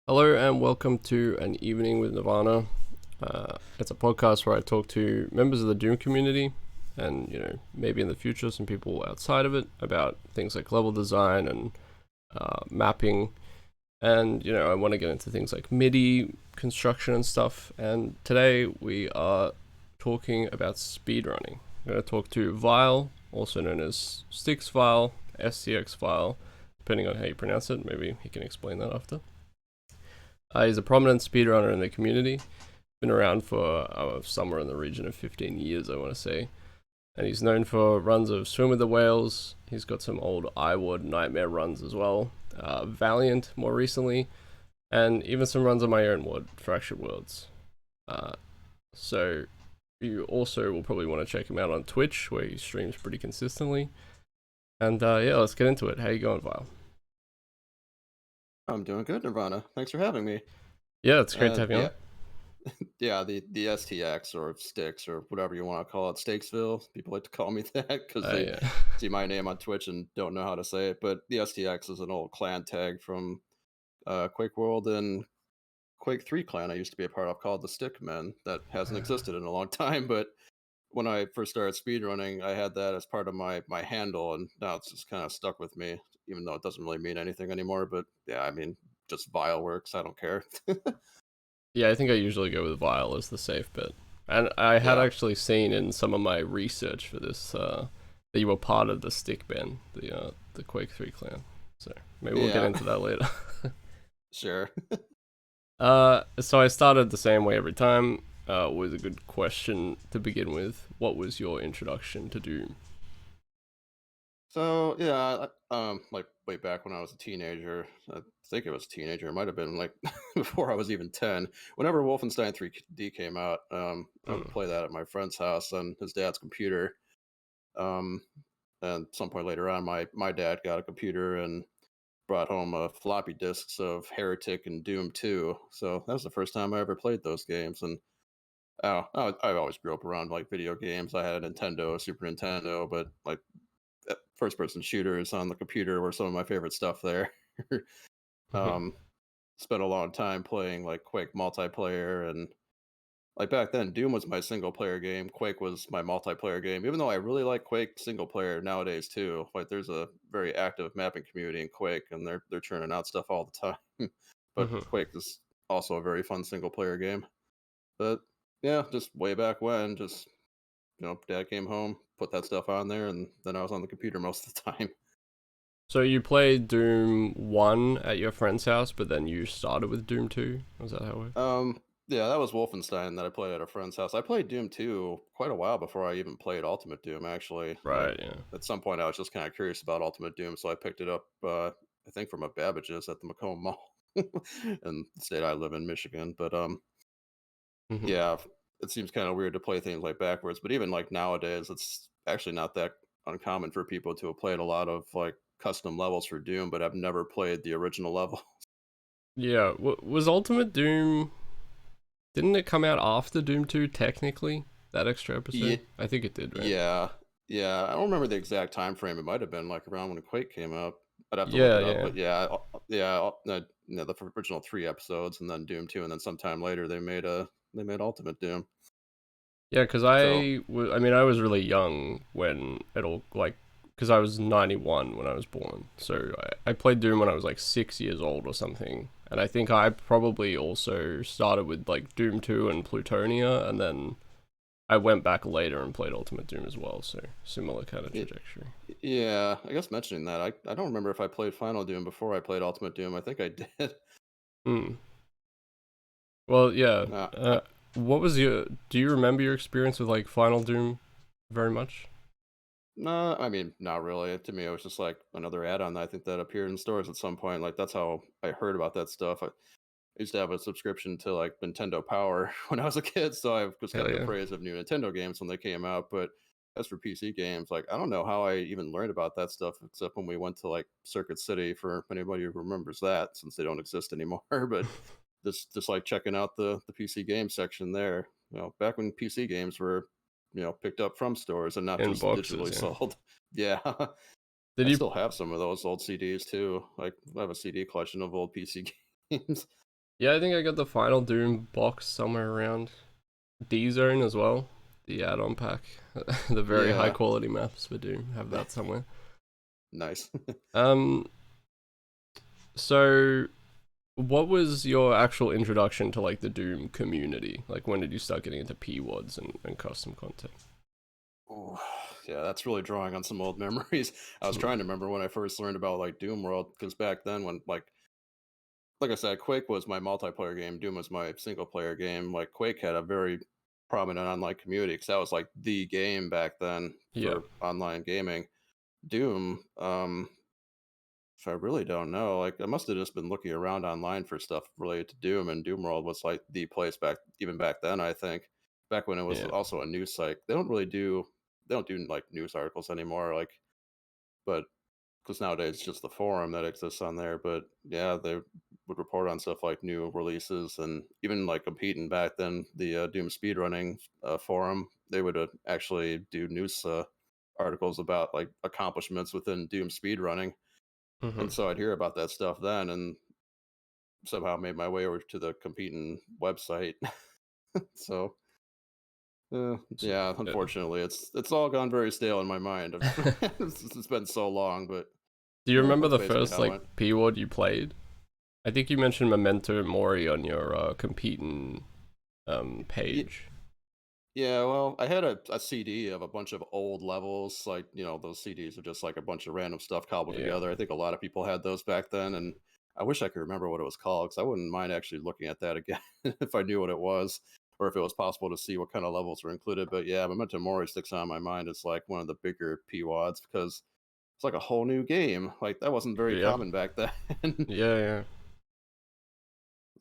Hello and welcome to An Evening with Nirvana. It's a podcast where I talk to members of the Doom community and, maybe in the future some people outside of it about things like level design and mapping. And, I want to get into things like MIDI construction and stuff. And today we are talking about speedrunning. I'm going to talk to Vile, also known as Stx-Vile, Stx-Vile, depending on how you pronounce it. Maybe he can explain that after. He's a prominent speedrunner in the community. Been around for somewhere in the region of 15 years, I want to say. And he's known for runs of Swim with the Whales. He's got some old Iwad Nightmare runs as well. Valiant more recently. And even some runs on my own WOD, Fractured Worlds. So you also will probably want to check him out on Twitch, where he streams pretty consistently. And let's get into it. How you going, Vile? I'm doing good, Nirvana. Thanks for having me. Yeah, it's great to have you on. Yeah, the STX or Sticks or whatever you want to call it, Stx-Vile. People like to call me that because they Yeah. see my name on Twitch and don't know how to say it. But the STX is an old clan tag from Quake World and Quake 3 clan I used to be a part of called the Stickmen that hasn't existed in a long time. But when I first started speedrunning, I had that as part of my handle, and now it's just kind of stuck with me, even though it doesn't really mean anything anymore. But yeah, I mean, just Vile works. I don't care. Yeah, I think I usually go with Vile as the safe bet. And I had Yeah. actually seen in some of my research for this that you were part of the Stick Ben, the Quake 3 clan. So maybe we'll get Yeah. into that later. Sure. So I started the same way every time. With a good question to begin with. What was your introduction to Doom? So yeah, like way back when I was a teenager, I think it was a teenager. It might have been like before I was even 10. Whenever Wolfenstein 3D came out, I would Mm. play that at my friend's house on his dad's computer. Um, and some point later on, my dad got a computer and brought home floppy disks of Heretic and Doom 2. So that was the first time I ever played those games. And I always grew up around like video games. I had a Nintendo, a Super Nintendo, but like first person shooters on the computer were some of my favorite stuff there. um, Spent a long time playing like Quake multiplayer, and like back then, Doom was my single player game. Quake was my multiplayer game. Even though I really like Quake single player nowadays too. Like there's a very active mapping community in Quake, and they're churning out stuff all the time. But Quake is also a very fun single player game. But yeah, just way back when, just dad came home, put that stuff on there, and then I was on the computer most of the time. So you played Doom 1 at your friend's house, but then you started with Doom 2? Was that how it worked? Yeah, that was Wolfenstein that I played at a friend's house. I played Doom 2 quite a while before I even played Ultimate Doom, actually. Like, Right, yeah. at some point, I was just kind of curious about Ultimate Doom, so I picked it up, I think, from a Babbage's at the Macomb Mall in the state I live in, Michigan. But, Hmm. yeah, it seems kind of weird to play things like backwards. But even, like, nowadays, it's actually not that uncommon for people to have played a lot of, like, custom levels for Doom, but I've never played the original level. Yeah, was Ultimate Doom. Didn't it come out after Doom 2, technically? That extra Yeah, episode? I think it did, right? Yeah, yeah. I don't remember the exact time frame. It might have been like around when Quake came out. I'd have to look Yeah, it up. yeah. But yeah, yeah. The original 3 episodes, and then Doom 2, and then sometime later they made Ultimate Doom. Yeah, because So I mean, I was really young when it all, like, because I was 91 when I was born. So I played Doom when I was like 6 years old or something. And I think I probably also started with like Doom 2 and Plutonia, and then I went back later and played Ultimate Doom as well. So similar kind of y- trajectory. yeah, I guess mentioning that, I don't remember if I played Final Doom before I played Ultimate Doom. I think I did. Hmm. Well, yeah. Uh, I, Uh, what was your? Do you remember your experience with like Final Doom very much? no, I mean, not really. To me, it was just like another add-on that I think that appeared in stores at some point. Like that's how I heard about that stuff. I used to have a subscription to like Nintendo Power when I was a kid, so I just got Hell the yeah. praise of new Nintendo games when they came out. But as for PC games, like I don't know how I even learned about that stuff except when we went to like Circuit City for anybody who remembers that, since they don't exist anymore. But just like checking out the PC game section there, back when PC games were picked up from stores and not In just boxes, digitally yeah. sold. Yeah. Did I you? still have some of those old CDs too. Like I have a CD collection of old PC games. Yeah, I think I got the final Doom box somewhere around D Zone as well. The add-on pack, the very high Yeah, quality maps for Doom have that somewhere. nice. Um, so what was your actual introduction to like the Doom community? Like when did you start getting into PWADs and custom content? Oh, yeah, that's really drawing on some old memories. I was trying to remember when I first learned about like Doom World, because back then when like I said, Quake was my multiplayer game, Doom was my single player game. Like Quake had a very prominent online community because that was like the game back then Yeah. for online gaming. Doom, I really don't know. Like I must have just been looking around online for stuff related to Doom, and Doom World was like the place back then. I think back when it was Yeah. also a news site. They don't do like news articles anymore. Like, but because nowadays it's just the forum that exists on there. But yeah, they would report on stuff like new releases and even like competing back then. The Doom speedrunning forum, they would actually do news articles about like accomplishments within Doom speedrunning, Mm-hmm. and so I'd hear about that stuff then, and somehow made my way over to the competing website. So So, yeah, yeah. unfortunately, it's all gone very stale in my mind. It's been so long, but Do you yeah, remember that's the basically first how it like went. PWAD you played? I think you mentioned Memento Mori on your competing page. Yeah, well, I had a CD of a bunch of old levels. Like, those CDs are just like a bunch of random stuff cobbled Yeah. together. I think a lot of people had those back then. And I wish I could remember what it was called because I wouldn't mind actually looking at that again if I knew what it was or if it was possible to see what kind of levels were included. But yeah, Memento Mori sticks out in my mind as like one of the bigger PWADs because it's like a whole new game. Like, that wasn't very Yeah. common back then. Yeah, yeah.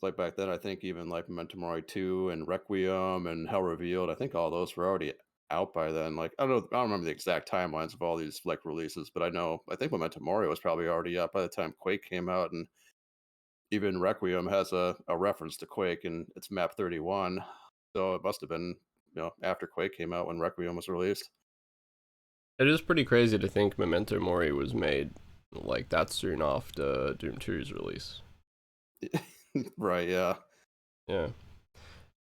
Like back then, I think even like Memento Mori 2 and Requiem and Hell Revealed, I think all those were already out by then. Like I don't remember the exact timelines of all these like releases, but I think Memento Mori was probably already out by the time Quake came out, and even Requiem has a reference to Quake and it's map 31. So it must have been, after Quake came out when Requiem was released. It is pretty crazy to think Memento Mori was made like that soon after Doom 2's release. Right, yeah. Yeah.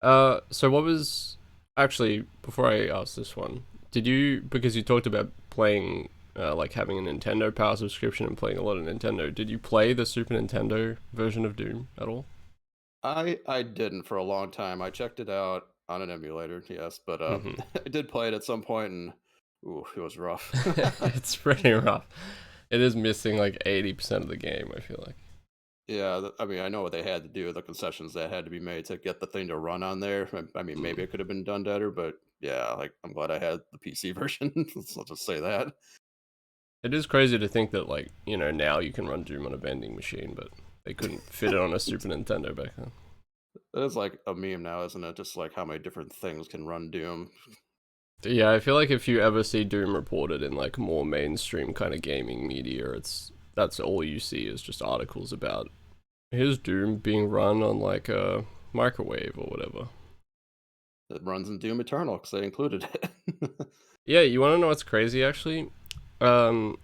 So what was actually before I ask this one, did you because you talked about playing like having a Nintendo Power subscription and playing a lot of Nintendo, did you play the Super Nintendo version of Doom at all? I didn't for a long time. I checked it out on an emulator, yes, but Mm-hmm. I did play it at some point, and ooh, it was rough. It's pretty rough. It is missing like 80% of the game, I feel like. Yeah, I mean, I know what they had to do, the concessions that had to be made to get the thing to run on there. I mean, maybe Mm. it could have been done better, but yeah, like I'm glad I had the PC version. Let's just say that. It is crazy to think that like, now you can run Doom on a vending machine, but they couldn't fit it on a Super Nintendo back then. It is like a meme now, isn't it? Just like how many different things can run Doom. Yeah, I feel like if you ever see Doom reported in like more mainstream kind of gaming media, that's all you see is just articles about here's Doom being run on like a microwave or whatever. It runs in Doom Eternal because they included it. Yeah, you want to know what's crazy actually? Um,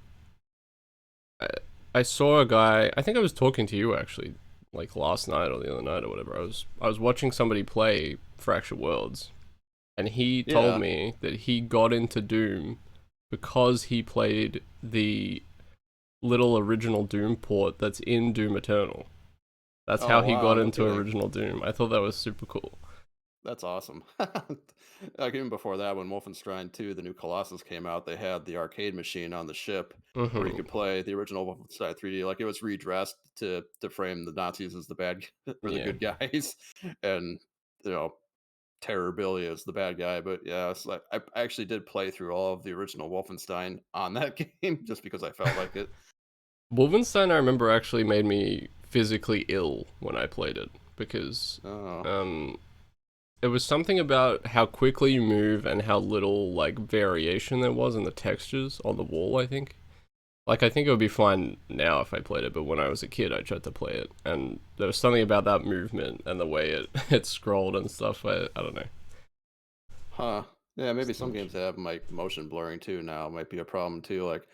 I, I saw a guy. I think I was talking to you actually, like last night or the other night or whatever. I was watching somebody play Fractured Worlds, and he told Yeah. me that he got into Doom because he played the little original Doom port that's in Doom Eternal. That's how Oh he wow, got no into kidding. original Doom. I thought that was super cool. That's awesome. Like even before that, when Wolfenstein 2, the new Colossus came out, they had the arcade machine on the ship where you Mm-hmm. could play the original Wolfenstein 3D. Like it was redressed to frame the Nazis as the bad or the Yeah. good guys, and you know Terror Billy as the bad guy. But yeah, it's like I actually did play through all of the original Wolfenstein on that game just because I felt like it. Wolfenstein, I remember, actually made me physically ill when I played it because Oh um, it was something about how quickly you move and how little like variation there was in the textures on the wall. I think. Like I think it would be fine now if I played it, but when I was a kid, I tried to play it, and there was something about that movement and the way it it scrolled and stuff. I don't know. huh. Yeah, It's maybe too some much. games that have like motion blurring too now might be a problem too. Like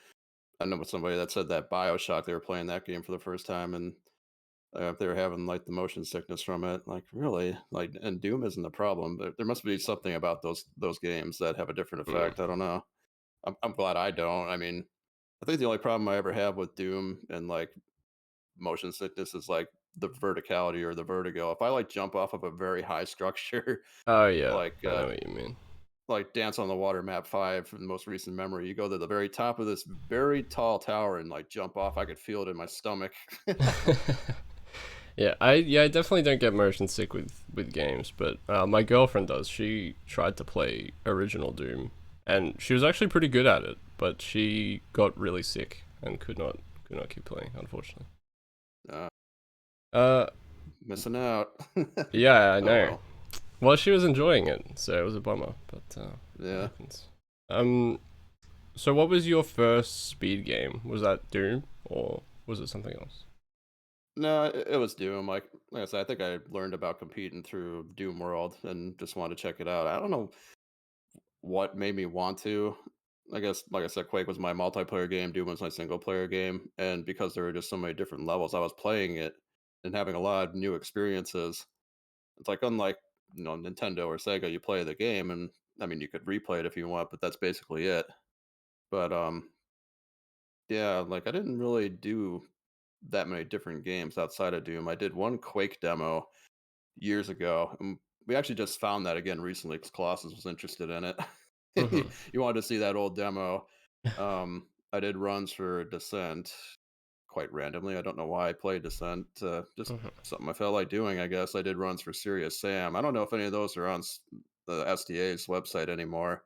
I know somebody that said that Bioshock, they were playing that game for the first time, and if they were having like the motion sickness from it. Like really, like and Doom isn't the problem. There must be something about those games that have a different Mm. effect. I don't know. I'm glad I don't. I mean, I think the only problem I ever have with Doom and like motion sickness is like the verticality or the vertigo. If I like jump off of a very high structure, Oh yeah, like I know what you mean. Dance on the Water map 5 in most recent memory, you go to the very top of this very tall tower and like jump off. I could feel it in my stomach. I definitely don't get motion sick with games, but my girlfriend does. She tried to play original Doom, and she was actually pretty good at it, but she got really sick and could not keep playing, unfortunately. uh, Uh, Missing out. yeah, I Oh know. well. Well, she was enjoying it, so it was a bummer, but it Yeah. happens. Um, so what was your first speed game? Was that Doom or was it something else? No, it was Doom. Like I said, I think I learned about competing through Doom World and just wanted to check it out. I don't know what made me want to. I guess, like I said, Quake was my multiplayer game, Doom was my single player game, and because there were just so many different levels, I was playing it and having a lot of new experiences. It's like unlike Nintendo or Sega, you play the game, and I mean you could replay it if you want, but that's basically it. But yeah, like I didn't really do that many different games outside of Doom. I did one Quake demo years ago. And we actually just found that again recently because Colossus was interested in it. Mm-hmm. You wanted to see that old demo. I did runs for Descent quite randomly. I don't know why I played Descent. Just Mm-hmm. something I felt like doing, I guess. I did runs for Serious Sam. I don't know if any of those are on the SDA's website anymore.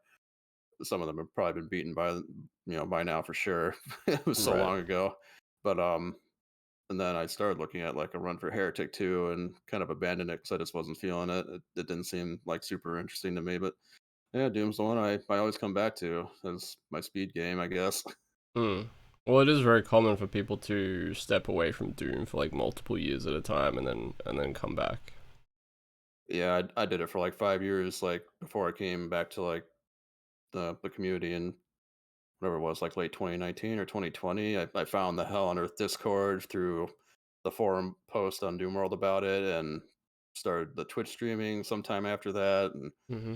Some of them have probably been beaten by now for sure. It was so Right. long ago. But and then I started looking at like a run for Heretic 2 and kind of abandoned it because I just wasn't feeling it. It didn't seem like super interesting to me. But yeah, Doom's the one I always come back to as my speed game, I guess. Mm. Well, it is very common for people to step away from Doom for like multiple years at a time and then come back. Yeah, I did it for like 5 years, like before I came back to like the community and whatever it was, like late 2019 or 2020. I found the Hell on Earth Discord through the forum post on Doom World about it and started the Twitch streaming sometime after that. And Mm-hmm.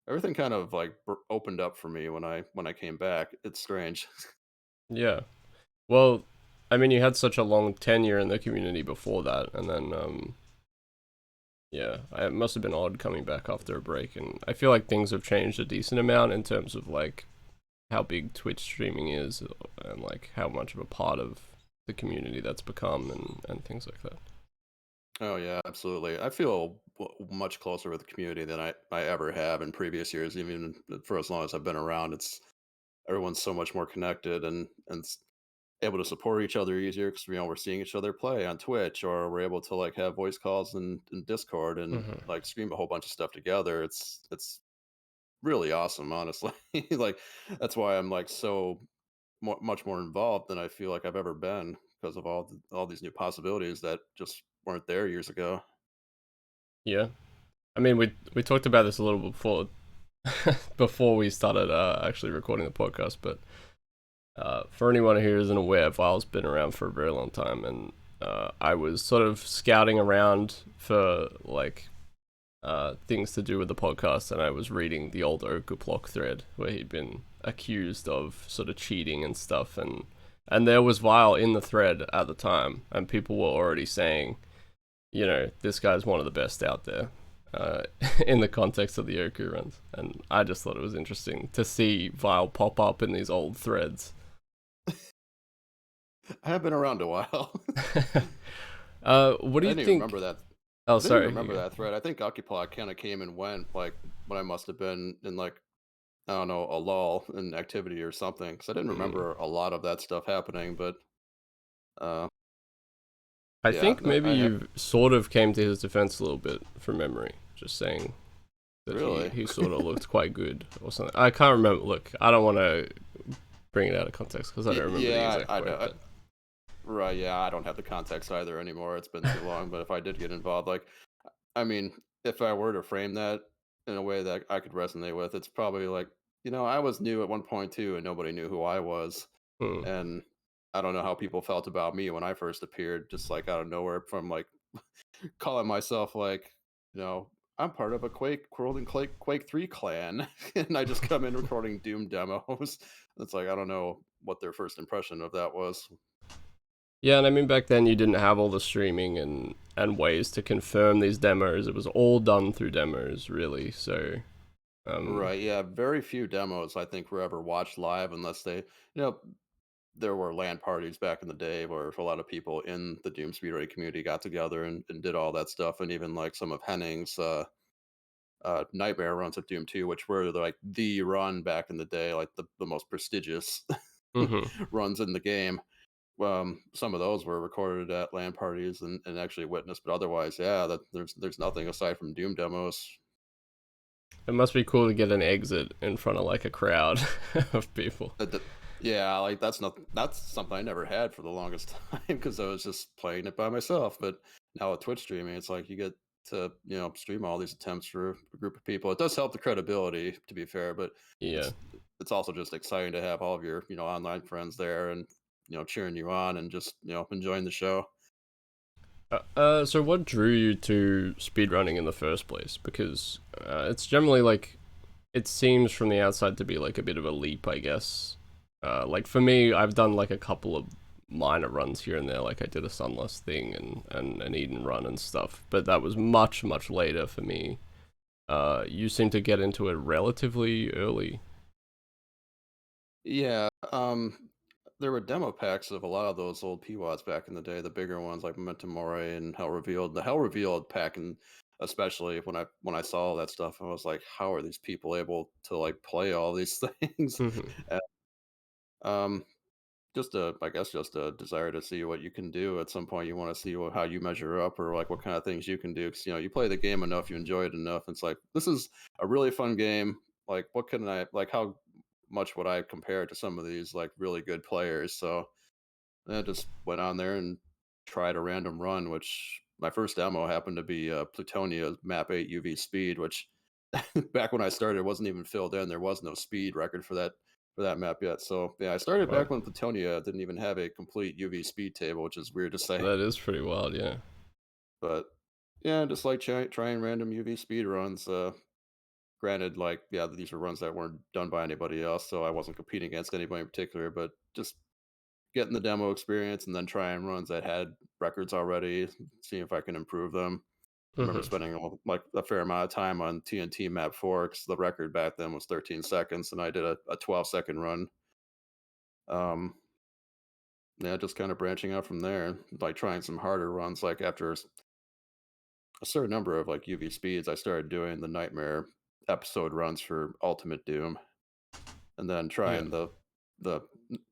everything kind of like opened up for me when I came back. It's strange. Yeah. Well, I mean, you had such a long tenure in the community before that, and then yeah, it must have been odd coming back after a break. And I feel like things have changed a decent amount in terms of like how big Twitch streaming is and like how much of a part of the community that's become and things like that. Oh yeah, absolutely. I feel much closer with the community than I ever have in previous years. Even for as long as I've been around, it's everyone's so much more connected and able to support each other easier because we're seeing each other play on Twitch or we're able to like have voice calls in Discord and Mm-hmm. like stream a whole bunch of stuff together. It's really awesome, honestly. Like that's why I'm like so much more involved than I feel like I've ever been because of all these new possibilities that just weren't there years ago. Yeah, I mean, we talked about this a little before before we started actually recording the podcast, but for anyone who isn't aware, Vile's been around for a very long time, and I was sort of scouting around for like things to do with the podcast, and I was reading the old Okuplok thread where he'd been accused of sort of cheating and stuff, and there was Vile in the thread at the time, and people were already saying, this guy's one of the best out there. Uh, in the context of the Oku runs, and I just thought it was interesting to see Vile pop up in these old threads. I have been around a while. What do I you didn't even think? remember that. Oh, I didn't even sorry. remember that thread. I think Occupy kind of came and went like when I must have been in like I don't know a lull in activity or something because I didn't Mm. remember a lot of that stuff happening. But uh, I yeah, think maybe I have you sort of came to his defense a little bit from memory, just saying that he really. he sort of looked quite good or something. I can't remember. Look, I don't want to bring it out of context because I don't remember the Yeah, exact I quote, know. but Right, yeah, I don't have the context either anymore. It's been too long. But if I did get involved, like, I mean, if I were to frame that in a way that I could resonate with, it's probably like, I was new at one point too, and nobody knew who I was. hmm. And I don't know how people felt about me when I first appeared, just like out of nowhere from like calling myself like, I'm part of a Quake 3 clan, and I just come in recording Doom demos. It's like I don't know what their first impression of that was. Yeah, and I mean back then you didn't have all the streaming and ways to confirm these demos. It was all done through demos, really. So, um, Right, yeah, very few demos I think were ever watched live unless you know, there were LAN parties back in the day where a lot of people in the Doom speedrunning community got together and did all that stuff, and even like some of Henning's nightmare runs of Doom 2, which were like the run back in the day, like the most prestigious mhm. runs in the game. Some of those were recorded at LAN parties and actually witnessed, but otherwise, yeah, that there's nothing aside from Doom demos. It must be cool to get an exit in front of like a crowd of people. That yeah, like that's something I never had for the longest time because I was just playing it by myself. But now with Twitch streaming, it's like you get to stream all these attempts for a group of people. It does help the credibility, to be fair, but Yeah. it's it's also just exciting to have all of your online friends there and cheering you on and just enjoying the show. So what drew you to speedrunning in the first place? Because it's generally like it seems from the outside to be like a bit of a leap, I guess. Like for me, I've done like a couple of minor runs here and there. Like I did a Sunless thing and an Eden run and stuff, but that was much later for me. You seem to get into it relatively early. Yeah, there were demo packs of a lot of those old Iwads back in the day, the bigger ones like Memento Mori and Hell Revealed. The Hell Revealed pack, and especially when I saw all that stuff, I was like, how are these people able to like play all these things? Hmm. And, um, I guess, just a desire to see what you can do. At some point, you want to see how you measure up, or like what kind of things you can do. Because you play the game enough, you enjoy it enough. It's like this is a really fun game. Like, what can I like? How much would I compare to some of these like really good players? So I just went on there and tried a random run. Which my first demo happened to be Plutonia Map 8 UV Speed, which back when I started, it wasn't even filled in. There was no speed record for that map yet. So yeah, I started Wow, back when Plutonia didn't even have a complete UV speed table, which is weird to say. that is pretty wild. Yeah. But yeah, just like trying random UV speed runs. Granted, like yeah, these were runs that weren't done by anybody else, so I wasn't competing against anybody in particular. But just getting the demo experience and then trying runs that had records already, seeing if I can improve them. I remember Hmm. spending like a fair amount of time on TNT Map 4 because the record back then was 13 seconds, and I did a 12-second run. Um, yeah, just kind of branching out from there, like trying some harder runs. Like after a certain number of like UV speeds, I started doing the Nightmare episode runs for Ultimate Doom, and then Yeah. trying the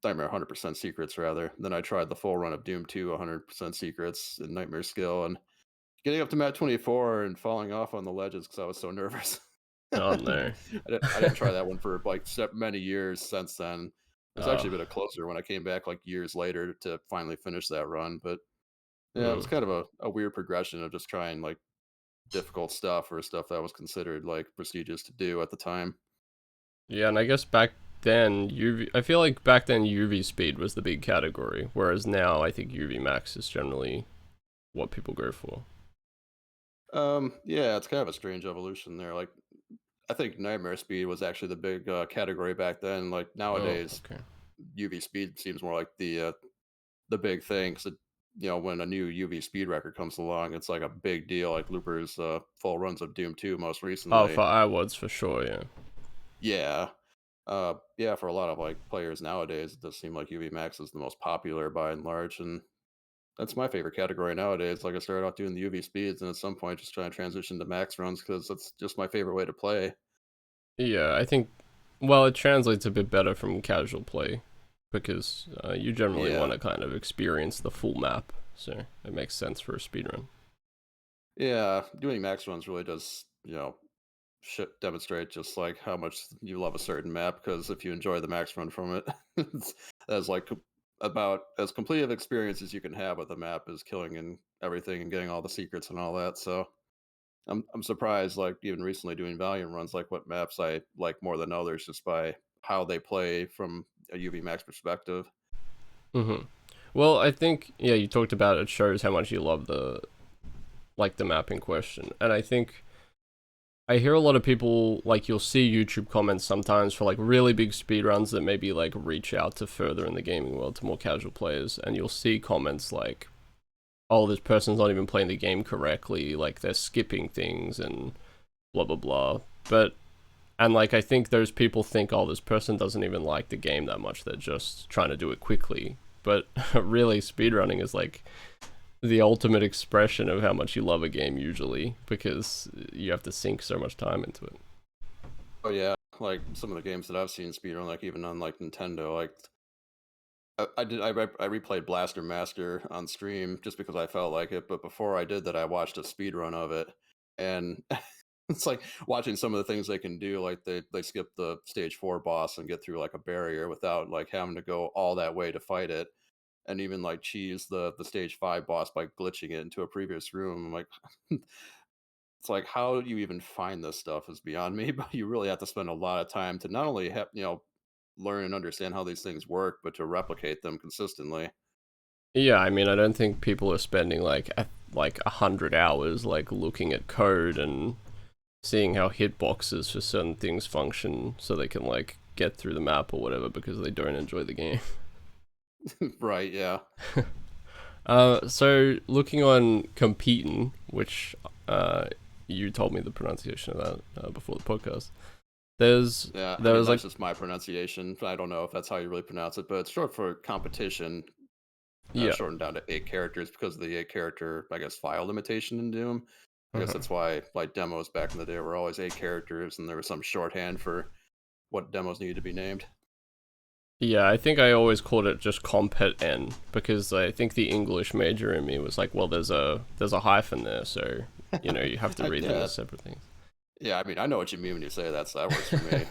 Nightmare 100% secrets rather. Then I tried the full run of Doom 2 100% secrets in Nightmare skill and getting up to Mat 24 and falling off on the ledges because I was so nervous. Oh no. I didn't try that one for like many years since then. It was uh, actually a bit closer when I came back like years later to finally finish that run. But yeah, it was hmm. kind of a weird progression of just trying like difficult stuff or stuff that was considered like prestigious to do at the time. Yeah, and I guess back then UV. I feel like back then UV speed was the big category, whereas now I think UV max is generally what people go for. Yeah, it's kind of a strange evolution there. Like I think Nightmare Speed was actually the big category back then. Like Oh, nowadays, okay. UV Speed seems more like the big thing. So, when a new UV speed record comes along, it's like a big deal. Like Looper's full runs of Doom 2 most Oh, recently. for Iwads for sure. Yeah. Yeah. Yeah, for a lot of like players nowadays, it does seem like UV Max is the most popular by and large. And that's my favorite category nowadays. Like I started off doing the UV speeds and at some point just trying to transition to max runs because that's just my favorite way to play. Yeah, I think. Well, it translates a bit better from casual play because you generally want Yeah. to kind of experience the full map, so it makes sense for a speedrun. Yeah. Doing max runs really does, demonstrate just like how much you love a certain map because if you enjoy the max run from it, it's as like about as complete of experience as you can have with a map is killing and everything and getting all the secrets and all that. So I'm surprised like even recently doing Valiant runs like what maps I like more than others just by how they play from a UV max perspective. Hmm. Well, I think yeah, you talked about it shows how much you love the map in question, and I think I hear a lot of people like you'll see YouTube comments sometimes for like really big speedruns that maybe like reach out to further in the gaming world to more casual players, and you'll see comments like, "Oh, this person's not even playing the game correctly, like they're skipping things and blah blah blah." But and like I think those people think, "Oh, this person doesn't even like the game that much; they're just trying to do it quickly." But really, speedrunning is like the ultimate expression of how much you love a game usually because you have to sink so much time into it. Oh yeah, like some of the games that I've seen speedrun, like even on like Nintendo, like I replayed Blaster Master on stream just because I felt like it. But before I did that, I watched a speed run of it, and it's like watching some of the things they can do. Like they skip the stage 4 boss and get through like a barrier without like having to go all that way to fight it, and even like cheese the stage 5 boss by glitching it into a previous room. I'm like, it's like how you even find this stuff is beyond me. But you really have to spend a lot of time to not only have learn and understand how these things work, but to replicate them consistently. Yeah, I mean, I don't think people are spending like 100 hours like looking at code and seeing how hitboxes for certain things function so they can like get through the map or whatever because they don't enjoy the game. Right, yeah. So looking on compet-n, which you told me the pronunciation of that before the podcast. There's Yeah, I there mean, was like that's just my pronunciation. I don't know if that's how you really pronounce it, but it's short for competition, yeah. shortened down to 8 characters because of the 8 character, I guess, file limitation in Doom. I guess Uh-huh. that's why, like, demos back in the day were always 8 characters, and there was some shorthand for what demos needed to be named. Yeah, I think I always called it just compet-n because I think the English major in me was like, well, there's a hyphen there, so you have to read them Yeah, as separate things. yeah. I mean, I know what you mean when you say that, so that works for me.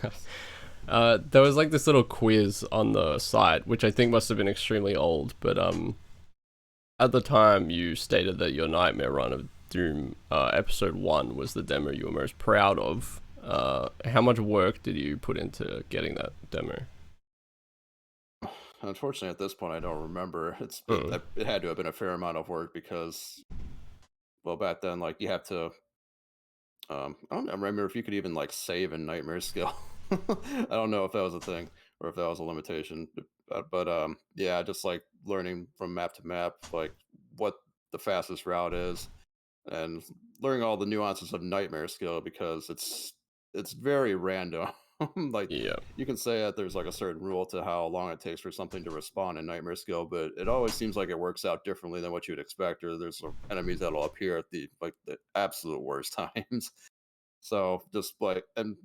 There was like this little quiz on the site, which I think must have been extremely old, but at the time you stated that your nightmare run of Doom episode 1 was the demo you were most proud of. How much work did you put into getting that demo? Unfortunately, at this point, I don't remember. Mm. It had to have been a fair amount of work because, well, back then, like, you have to I don't remember if you could even like save in Nightmare Skill. I don't know if that was a thing or if that was a limitation. But yeah, just like learning from map to map, like what the fastest route is, and learning all the nuances of Nightmare Skill because it's very random. Like Yeah. you can say that there's like a certain rule to how long it takes for something to respawn in Nightmare Skill, but it always seems like it works out differently than what you'd expect, or there's enemies that'll appear at the absolute worst times. So just like, and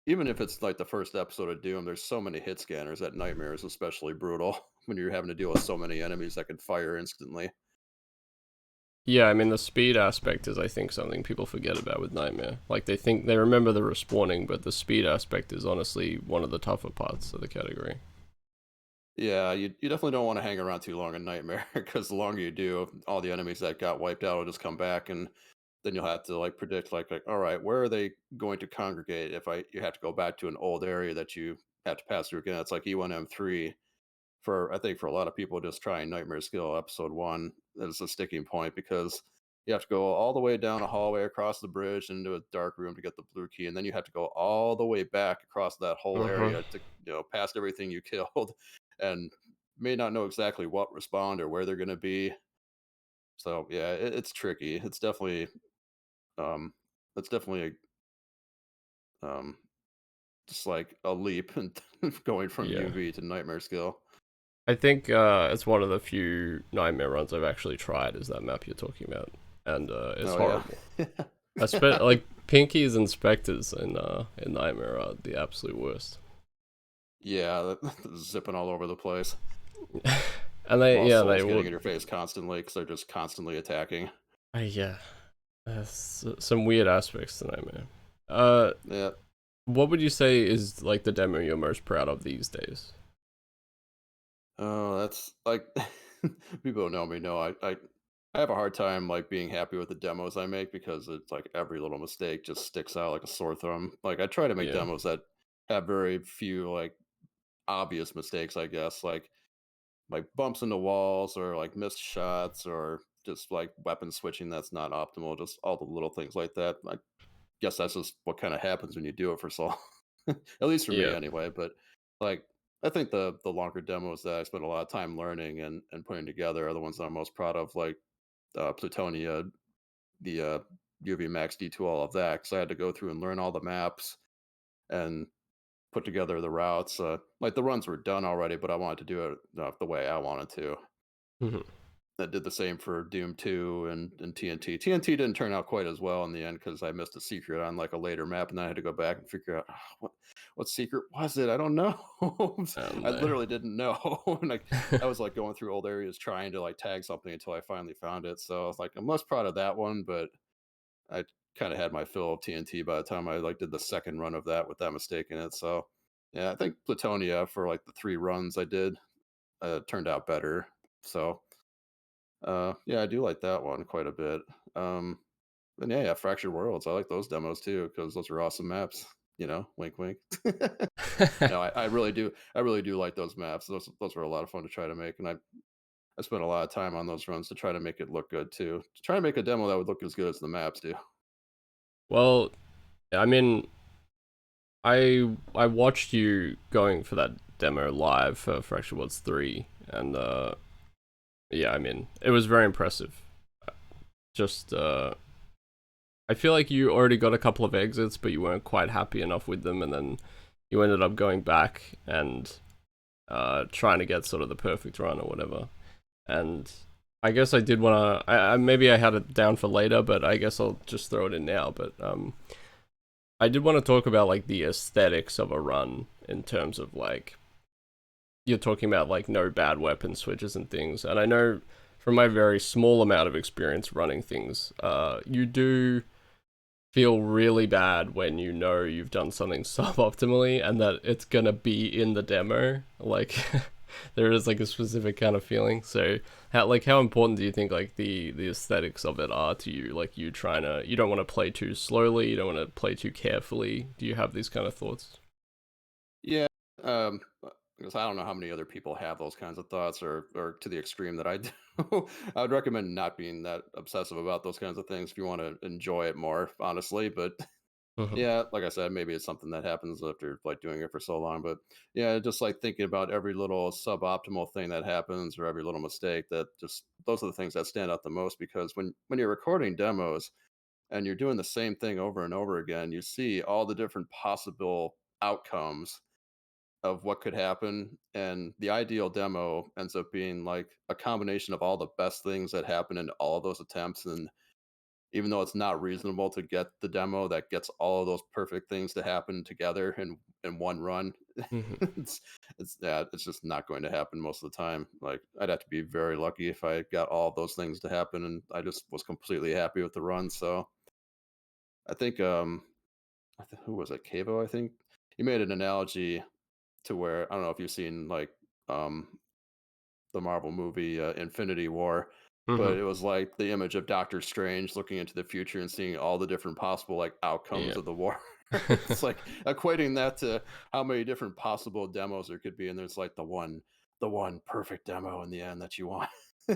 even if it's like the first episode of Doom, there's so many hit scanners that Nightmare is especially brutal when you're having to deal with so many enemies that can fire instantly. Yeah, I mean the speed aspect is I think something people forget about with Nightmare. Like they think they remember the respawning, but the speed aspect is honestly one of the tougher parts of the category. Yeah, you definitely don't want to hang around too long in Nightmare because the longer you do, all the enemies that got wiped out will just come back, and then you'll have to like predict like all right, where are they going to congregate if I you have to go back to an old area that you have to pass through again. It's like E1M3 for I think for a lot of people just trying Nightmare Skill episode 1 is a sticking point because you have to go all the way down a hallway across the bridge into a dark room to get the blue key, and then you have to go all the way back across that whole Uh-huh. area to past everything you killed, and may not know exactly what respawned or where they're going to be. So yeah, it's tricky. Um, it's definitely um just like a leap and going from Yeah. UV to Nightmare Skill. I think it's one of the few Nightmare runs I've actually tried is that map you're talking about. And it's Oh yeah. horrible. Like Pinkies and Spectres in Nightmare are the absolute worst. Yeah, zipping all over the place And while they souls getting would in your face constantly because they're just constantly attacking. yeah. Some weird aspects to Nightmare. Uh Yeah. what would you say is like the demo you're most proud of these days? Oh, that's like people who know me know I have a hard time like being happy with the demos I make because it's like every little mistake just sticks out like a sore thumb. Like I try to make Yeah. demos that have very few like obvious mistakes, I guess. Like like bumps into walls or like missed shots or just like weapon switching that's not optimal, just all the little things like that. I guess that's just what kind of happens when you do it for so long. At least for me Yeah. anyway. But like I think the longer demos that I spent a lot of time learning and putting together are the ones that I'm most proud of, like Plutonia, the UV Max D2, all of that, because I had to go through and learn all the maps and put together the routes. Like the runs were done already, but I wanted to do it the way I wanted to. Hmm. I did the same for Doom 2 and TNT. TNT didn't turn out quite as well in the end because I missed a secret on like a later map, and then I had to go back and figure out what secret was it. I don't know. And I literally didn't know, and I was like going through old areas trying to like tag something until I finally found it. So I was like, I'm less proud of that one, but I kind of had my fill of TNT by the time I like did the second run of that with that mistake in it. So yeah, I think Plutonia for like the 3 runs I did turned out better. So yeah, I do like that one quite a bit. Um, and yeah, Fractured Worlds. I like those demos too because those are awesome maps. You know, wink, wink. No, I really do. I really do like those maps. Those were a lot of fun to try to make, and I spent a lot of time on those runs to try to make it look good too. To try to make a demo that would look as good as the maps do. well, I mean, I watched you going for that demo live for Fractured Worlds 3, and yeah, I mean, it was very impressive. Just I feel like you already got a couple of exits, but you weren't quite happy enough with them, and then you ended up going back and trying to get sort of the perfect run or whatever. And I guess I did want to. Maybe I had it down for later, but I guess I'll just throw it in now. But I did want to talk about like the aesthetics of a run in terms of like you're talking about like no bad weapon switches and things. And I know from my very small amount of experience running things, you do feel really bad when you know you've done something suboptimally and that it's gonna be in the demo. Like there is like a specific kind of feeling. So how important do you think like the aesthetics of it are to you? Like you don't want to play too slowly, you don't want to play too carefully. Do you have these kind of thoughts? Yeah, because I don't know how many other people have those kinds of thoughts, or to the extreme that I do. I would recommend not being that obsessive about those kinds of things if you want to enjoy it more, honestly. But Hmm. yeah, like I said, maybe it's something that happens after like doing it for so long. But yeah, just like thinking about every little suboptimal thing that happens or every little mistake, that just those are the things that stand out the most, because when you're recording demos and you're doing the same thing over and over again, you see all the different possible outcomes of what could happen, and the ideal demo ends up being like a combination of all the best things that happen in all of those attempts. And even though it's not reasonable to get the demo that gets all of those perfect things to happen together in one run, Hmm. it's it's just not going to happen most of the time. Like I'd have to be very lucky if I got all of those things to happen and I just was completely happy with the run. So I think who was it, Cavo, I think he made an analogy to where, I don't know if you've seen like um the Marvel movie Infinity War, Hmm. but it was like the image of Doctor Strange looking into the future and seeing all the different possible like outcomes Yeah. of the war. It's like equating that to how many different possible demos there could be, and there's like the one perfect demo in the end that you want. I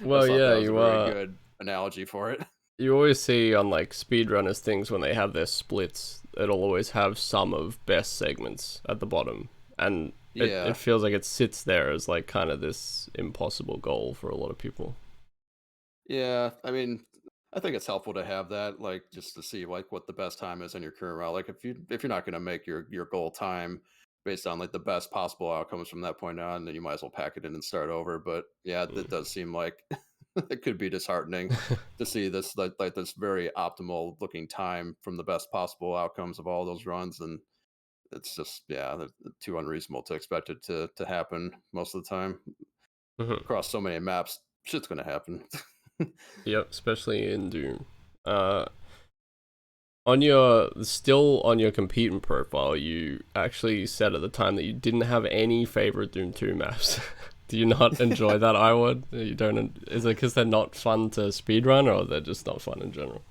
Well, just thought yeah, that was a very good analogy for it. you always see on like speedrunners things when they have their splits, it'll always have some of best segments at the bottom. And it Yeah. feels like it sits there as like kind of this impossible goal for a lot of people. Yeah, I mean, I think it's helpful to have that, like just to see like what the best time is in your current route. Like if you're not going to make your goal time based on like the best possible outcomes from that point on, then you might as well pack it in and start over. But yeah, that Mm. does seem like it could be disheartening to see this like this very optimal looking time from the best possible outcomes of all those runs, and it's just too unreasonable to expect it to happen most of the time Mhm. across so many maps. Shit's going to happen. Yep, especially in Doom. Uh, on your still on your competing profile, you actually said at the time that you didn't have any favorite Doom 2 maps. Do you not enjoy that, Iwad? You don't. Is it because they're not fun to speedrun, or they're just not fun in general?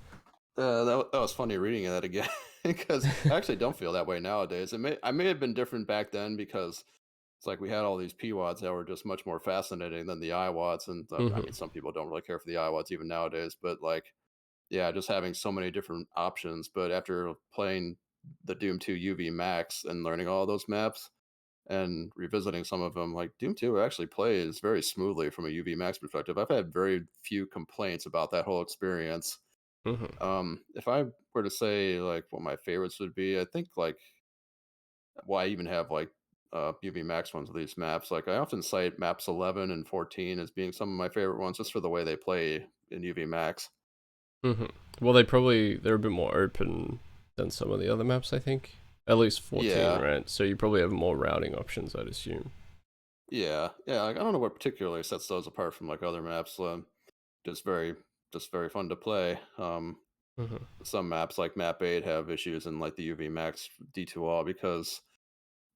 That was funny reading that again because I actually don't feel that way nowadays. I may have been different back then because it's like we had all these P-Wads that were just much more fascinating than the Iwads, and I Mm-hmm. mean, some people don't really care for the Iwads even nowadays, but like, yeah, just having so many different options. But after playing the Doom 2 UV Max and learning all those maps and revisiting some of them, like Doom 2 actually plays very smoothly from a UV Max perspective. I've had very few complaints about that whole experience. Mm-hmm. If I were to say like what my favorites would be, I think like, well, I even have like UV Max ones of these maps. Like I often cite maps 11 and 14 as being some of my favorite ones, just for the way they play in UV Max. Mm-hmm. Well, they're a bit more open than some of the other maps, I think. At least 14, Yeah, right? So you probably have more routing options, I'd assume. yeah. Like, I don't know what particularly sets those apart from like other maps. Just very, just very fun to play. Mm-hmm. Some maps like Map 8 have issues in like the UV Max D2All because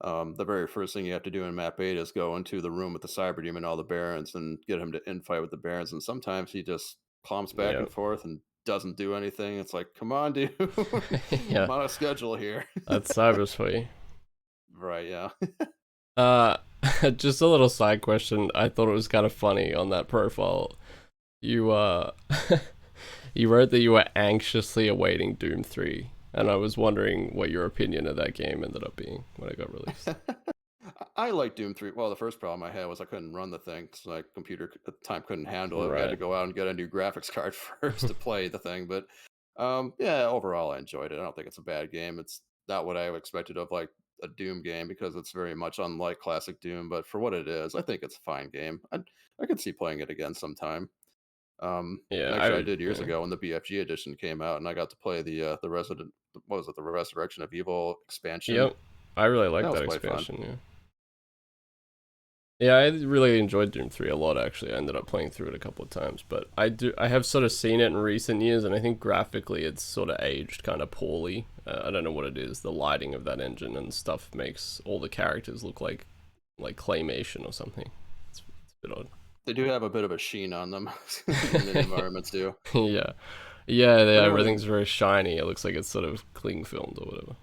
the very first thing you have to do in Map 8 is go into the room with the Cyber Demon and all the Barons and get him to infight with the Barons. And sometimes he just clumps back Yeah. and forth and doesn't do anything. It's like, come on, dude. Yeah. I'm on a schedule here. That's cyber for you. Right, yeah. Uh, just a little side question. I thought it was kind of funny on that profile. You you wrote that you were anxiously awaiting Doom 3, and I was wondering what your opinion of that game ended up being when it got released. I like Doom 3. Well, the first problem I had was I couldn't run the thing because my computer at the time couldn't handle it. We had to Right. go out and get a new graphics card first to play the thing. But yeah, overall, I enjoyed it. I don't think it's a bad game. It's not what I expected of like a Doom game because it's very much unlike classic Doom. But for what it is, I think it's a fine game. I could see playing it again sometime. Yeah, Actually, I I did years yeah. ago when the BFG edition came out, and I got to play the Resident. What was it? The Resurrection of Evil expansion. Yep. I really like That was that quite fun. expansion, yeah. Yeah, I really enjoyed Doom 3 a lot actually. I ended up playing through it a couple of times, but I have sort of seen it in recent years and I think graphically it's sort of aged kind of poorly. I don't know what it is. The lighting of that engine and stuff makes all the characters look like claymation or something. It's a bit odd. They do have a bit of a sheen on them in the environments too. Yeah. Yeah, For anyone who, everything's very shiny. It looks like it's sort of cling filmed or whatever.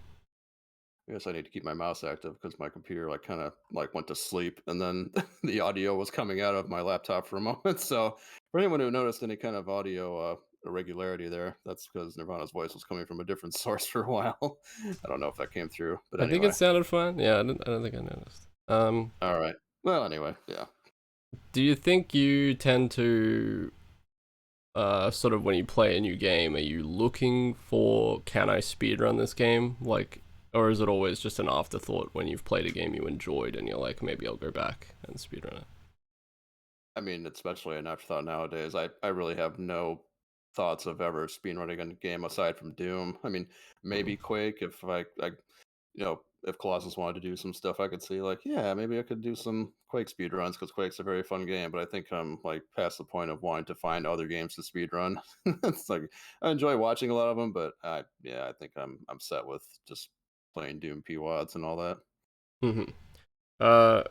I guess I need to keep my mouse active because my computer like kind of like went to sleep, and then the audio was coming out of my laptop for a moment. So for anyone who noticed any kind of audio irregularity there, that's because Nirvana's voice was coming from a different source for a while. I don't know if that came through, but I think it anyway. sounded fine. Yeah, I don't think I noticed. All right. Well, anyway, yeah. Do you think you tend to sort of when you play a new game, are you looking for can I speedrun this game? Like, or is it always just an afterthought when you've played a game you enjoyed and you're like, maybe I'll go back and speedrun it? I mean, especially an afterthought nowadays. I really have no thoughts of ever speedrunning a game aside from Doom. I mean, Mm. maybe Quake if if Colossus wanted to do some stuff, I could see like, yeah, maybe I could do some Quake speedruns because Quake's a very fun game. But I think I'm like past the point of wanting to find other games to speedrun. It's like I enjoy watching a lot of them, but I think I'm set with just playing Doom P-Wads and all that. Mm-hmm. Uh,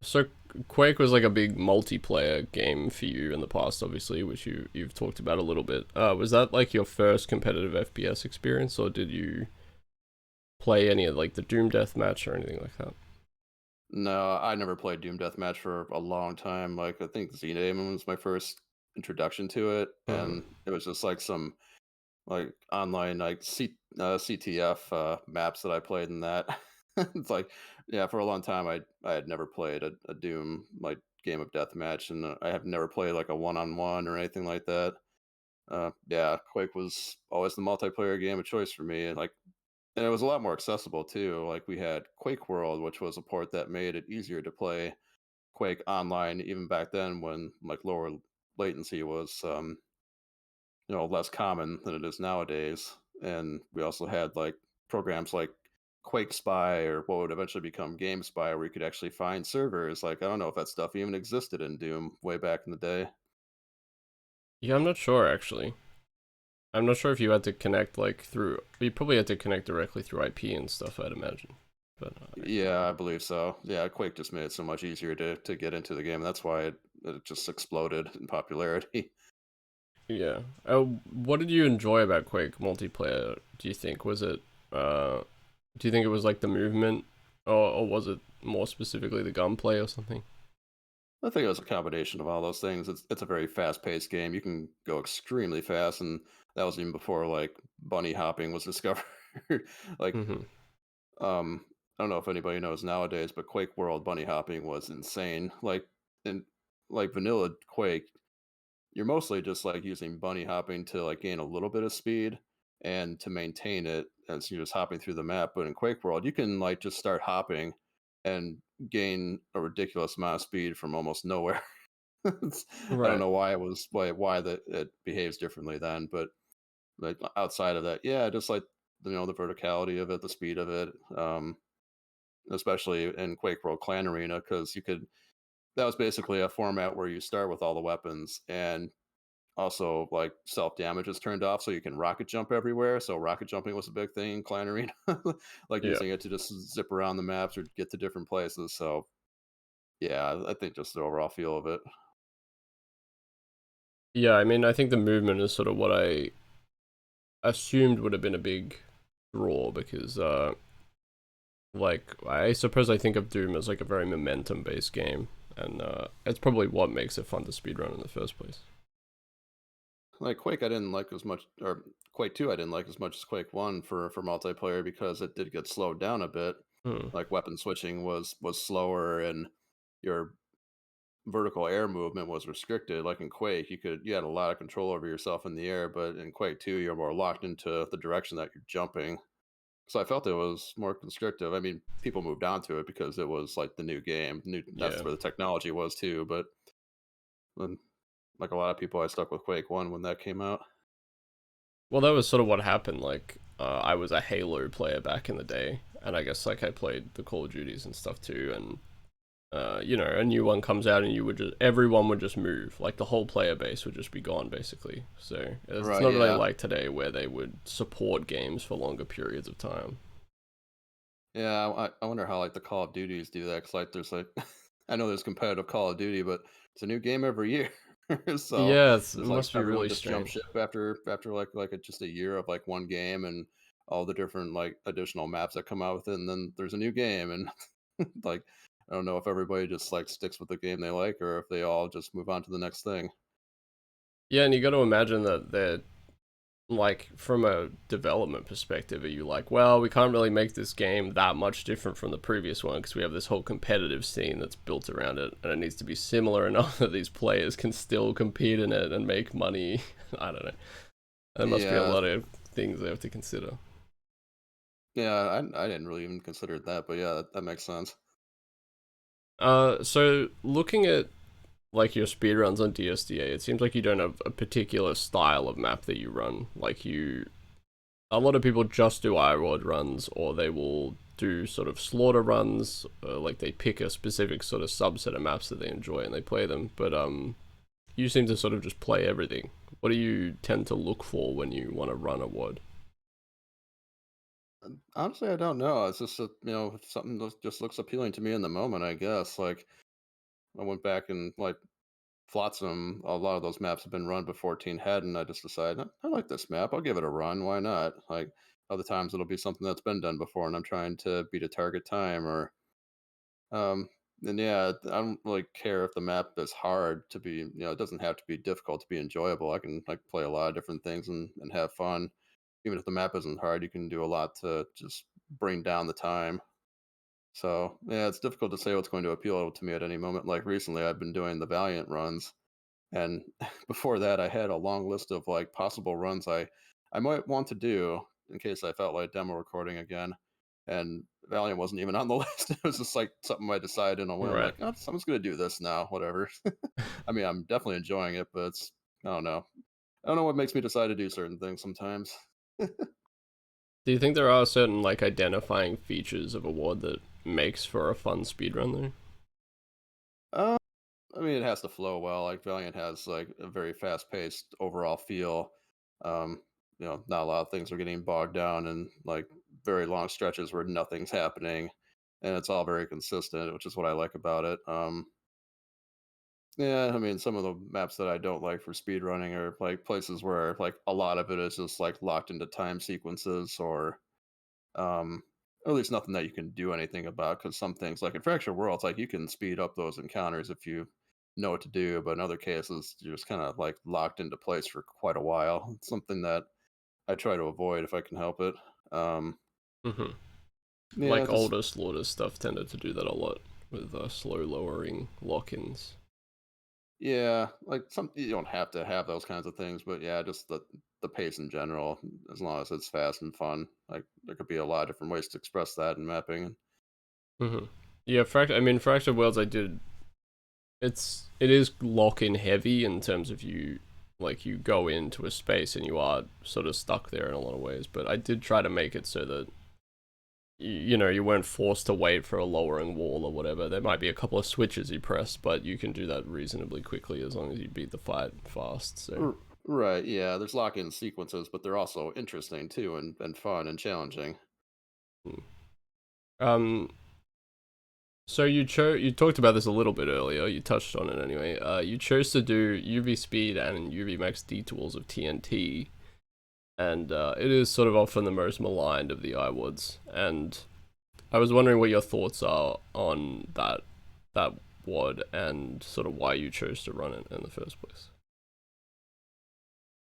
so Quake was like a big multiplayer game for you in the past, obviously, which you've talked about a little bit. Was that like your first competitive FPS experience, or did you play any of like the Doom Deathmatch or anything like that? No, I never played Doom Deathmatch for a long time. Like I think Z-Name was my first introduction to it, Mm-hmm. and it was just like some like online like CTF maps that I played in that. It's like yeah, for a long time I had never played a Doom like game of deathmatch, and I have never played like a one-on-one or anything like that. Yeah, Quake was always the multiplayer game of choice for me, and like and it was a lot more accessible too. Like we had Quake World, which was a port that made it easier to play Quake online, even back then when like lower latency was less common than it is nowadays. And we also had like programs like Quake Spy or what would eventually become Game Spy, where you could actually find servers. Like I don't know if that stuff even existed in Doom way back in the day. Yeah, I'm not sure actually. I'm not sure if you had to connect like through. You probably had to connect directly through IP and stuff, I'd imagine. But Yeah, I believe so. Yeah, Quake just made it so much easier to get into the game. That's why it just exploded in popularity. yeah. What did you enjoy about Quake multiplayer? Do you think was it? Do you think it was like the movement, or was it more specifically the gunplay or something? I think it was a combination of all those things. It's a very fast paced game. You can go extremely fast, and that was even before like bunny hopping was discovered. like Hmm. um, I don't know if anybody knows nowadays, but Quake World bunny hopping was insane. Like in like vanilla Quake, you're mostly just like using bunny hopping to like gain a little bit of speed and to maintain it as you're just hopping through the map. But in Quake World, you can like just start hopping and gain a ridiculous amount of speed from almost nowhere. I don't Right. know why it was why that it behaves differently then, but like outside of that, yeah, just like the verticality of it, the speed of it, especially in Quake World Clan Arena, because you could that was basically a format where you start with all the weapons and also like self damage is turned off, so you can rocket jump everywhere. So rocket jumping was a big thing in Clan Arena, like Yeah. using it to just zip around the maps or get to different places. So yeah, I think just the overall feel of it. Yeah, I mean, I think the movement is sort of what I assumed would have been a big draw because, like, I suppose I think of Doom as like a very momentum based game, and it's probably what makes it fun to speedrun in the first place. Like Quake, I didn't like as much, or Quake 2, I didn't like as much as Quake 1 for multiplayer because it did get slowed down a bit. Hmm. Like weapon switching was slower, and your vertical air movement was restricted. Like in Quake, you had a lot of control over yourself in the air, but in Quake 2, you're more locked into the direction that you're jumping. So I felt it was more constrictive. I mean, people moved on to it because it was like the new game. New That's Yeah. where the technology was too. But then, like a lot of people, I stuck with Quake 1 when that came out. Well, that was sort of what happened. Like, I was a Halo player back in the day, and I guess like I played the Call of Duties and stuff too. And a new one comes out, and everyone would just move. Like the whole player base would just be gone, basically. So it's Right? not really Yeah. like today where they would support games for longer periods of time. Yeah, I wonder how like the Call of Duties do that. Because like there's like I know there's competitive Call of Duty, but it's a new game every year. So Yeah, it there's like must be everyone really just jump strange. ship after just a year of like one game and all the different like additional maps that come out with it, and then there's a new game and like I don't know if everybody just like sticks with the game they like or if they all just move on to the next thing. Yeah, and you got to imagine that they're like from a development perspective, are you like, well, we can't really make this game that much different from the previous one because we have this whole competitive scene that's built around it, and it needs to be similar enough that these players can still compete in it and make money. I don't know. There must be a Yeah, lot of things they have to consider. yeah, I didn't really even consider that, but yeah, that makes sense. So looking at like your speedruns on DSDA, it seems like you don't have a particular style of map that you run. Like a lot of people just do Iwad runs, or they will do sort of slaughter runs. Like they pick a specific sort of subset of maps that they enjoy and they play them. But you seem to sort of just play everything. What do you tend to look for when you want to run a WOD? Honestly, I don't know. It's just something that just looks appealing to me in the moment. I guess like I went back and like Flotsam. A lot of those maps have been run before Teen Head, and I just decided I like this map. I'll give it a run. Why not? Like other times it'll be something that's been done before, and I'm trying to beat a target time or um. And yeah, I don't really care if the map is hard to be. It doesn't have to be difficult to be enjoyable. I can like play a lot of different things and have fun. Even if the map isn't hard, you can do a lot to just bring down the time. So yeah, it's difficult to say what's going to appeal to me at any moment. Like recently, I've been doing the Valiant runs, and before that, I had a long list of like possible runs I might want to do in case I felt like demo recording again. And Valiant wasn't even on the list. It was just like something I decided on a whim, Right. like, oh, someone's gonna do this now, whatever. I mean, I'm definitely enjoying it, but I don't know. I don't know what makes me decide to do certain things sometimes. Do you think there are certain like identifying features of a WOD that makes for a fun speedrun though? Uh, I mean, it has to flow well. Like Valiant has like a very fast-paced overall feel. Um, not a lot of things are getting bogged down in like very long stretches where nothing's happening, and it's all very consistent, which is what I like about it. Yeah, I mean, some of the maps that I don't like for speedrunning are like places where like a lot of it is just like locked into time sequences or um Or at least nothing that you can do anything about. Because some things, like in Fractured Worlds, like you can speed up those encounters if you know what to do, but in other cases, you're just kind of like locked into place for quite a while. It's something that I try to avoid if I can help it. Um, Hmm. yeah, Like just older slaughter stuff tended to do that a lot with slow lowering lock-ins. yeah, like some you don't have to have those kinds of things, but yeah, just the pace in general, as long as it's fast and fun. Like there could be a lot of different ways to express that in mapping. Hmm. Yeah, I mean, Fractured Worlds, I did. It is lock-in heavy in terms of you, like you go into a space and you are sort of stuck there in a lot of ways. But I did try to make it so that you know, you weren't forced to wait for a lowering wall or whatever. There might be a couple of switches you press, but you can do that reasonably quickly as long as you beat the fight fast. So, Right, yeah, there's lock-in sequences, but they're also interesting too, and fun and challenging. hmm. um, so you talked about this a little bit earlier. You touched on it anyway. You chose to do UV speed and UV max detools of TNT, and it is sort of often the most maligned of the Iwads. And I was wondering what your thoughts are on that WOD and sort of why you chose to run it in the first place.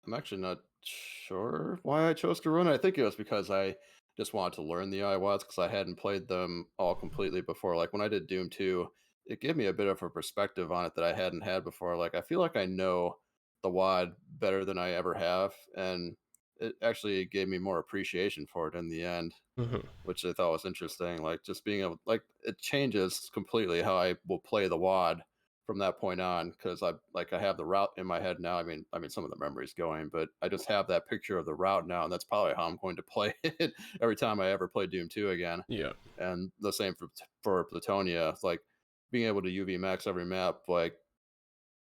I'm actually not sure why I chose to run it. I think it was because I just wanted to learn the Iwads because I hadn't played them all completely before. Like when I did Doom 2, it gave me a bit of a perspective on it that I hadn't had before. Like I feel like I know the WAD better than I ever have, and it actually gave me more appreciation for it in the end, Hmm. which I thought was interesting. Like just being able, like it changes completely how I will play the WAD from that point on because I have the route in my head now. I mean some of the memories going, but I just have that picture of the route now, and that's probably how I'm going to play it every time I ever play Doom 2 again. Yeah. And the same for Plutonia. It's like being able to UV max every map, like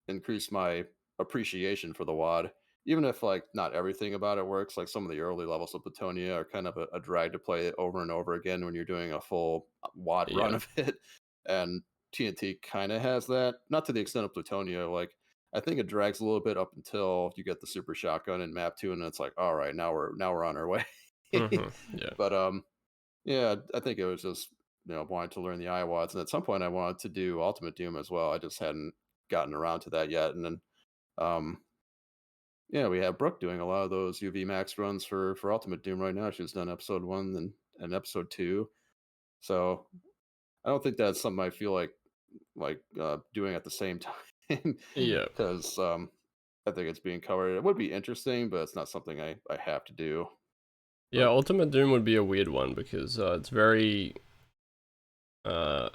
increase my appreciation for the WAD. Even if like not everything about it works, like some of the early levels of Plutonia are kind of a drag to play it over and over again when you're doing a full WAD run Yeah. of it. And TNT kind of has that, not to the extent of Plutonia. Like I think it drags a little bit up until you get the super shotgun in map two, and it's like, all right, now we're on our way. Hmm. Yeah. But yeah, I think it was just wanting to learn the IWADs, and at some point I wanted to do Ultimate Doom as well. I just hadn't gotten around to that yet, and then um, yeah, we have Brooke doing a lot of those UV Max runs for Ultimate Doom right now. She's done episode one and episode two, so I don't think that's something I feel like doing at the same time Yeah. because I think it's being covered. It would be interesting, but it's not something I have to do. Yeah. But Ultimate Doom would be a weird one because it's very uh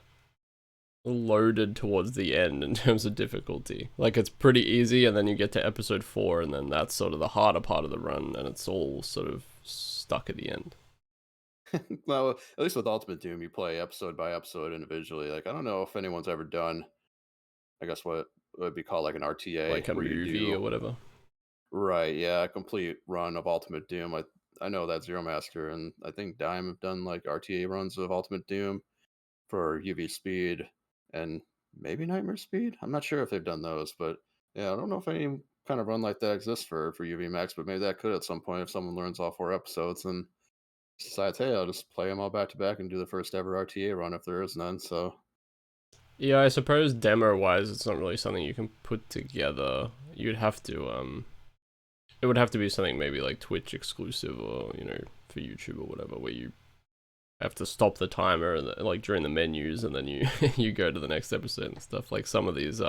loaded towards the end in terms of difficulty. Like it's pretty easy, and then you get to episode 4, and then that's sort of the harder part of the run, and it's all sort of stuck at the end. well, at least with Ultimate Doom, you play episode by episode individually. Like I don't know if anyone's ever done, I guess what would be called like an RTA Like a where you movie do or whatever. right, yeah, a complete run of Ultimate Doom. I know that Zero Master and I think Dime have done like RTA runs of Ultimate Doom for UV Speed and maybe Nightmare Speed. I'm not sure if they've done those, but yeah, I don't know if any kind of run like that exists for UV Max, but maybe that could at some point if someone learns all 4 episodes and decides, hey, I'll just play them all back to back and do the first ever RTA run if there is none. So Yeah, I suppose demo wise, it's not really something you can put together. You'd have to it would have to be something maybe like Twitch exclusive, or for YouTube or whatever, where you have to stop the timer and like during the menus, and then you you go to the next episode and stuff. Like some of these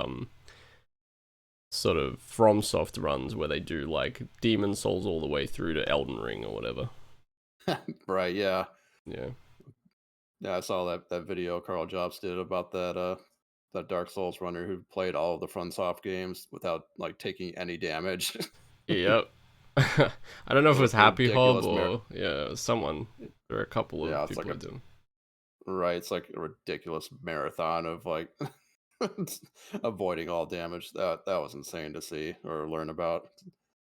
sort of FromSoft runs where they do like Demon Souls all the way through to Elden Ring or whatever. right, yeah. Yeah. Yeah, I saw that video Carl Jobs did about that Dark Souls runner who played all of the FromSoft games without like taking any damage. Yep. I don't know if it was A Happy Hob ridiculous or yeah, someone. There are a couple yeah, of it's like people a who do. right, it's like a ridiculous marathon of like avoiding all damage. That was insane to see or learn about.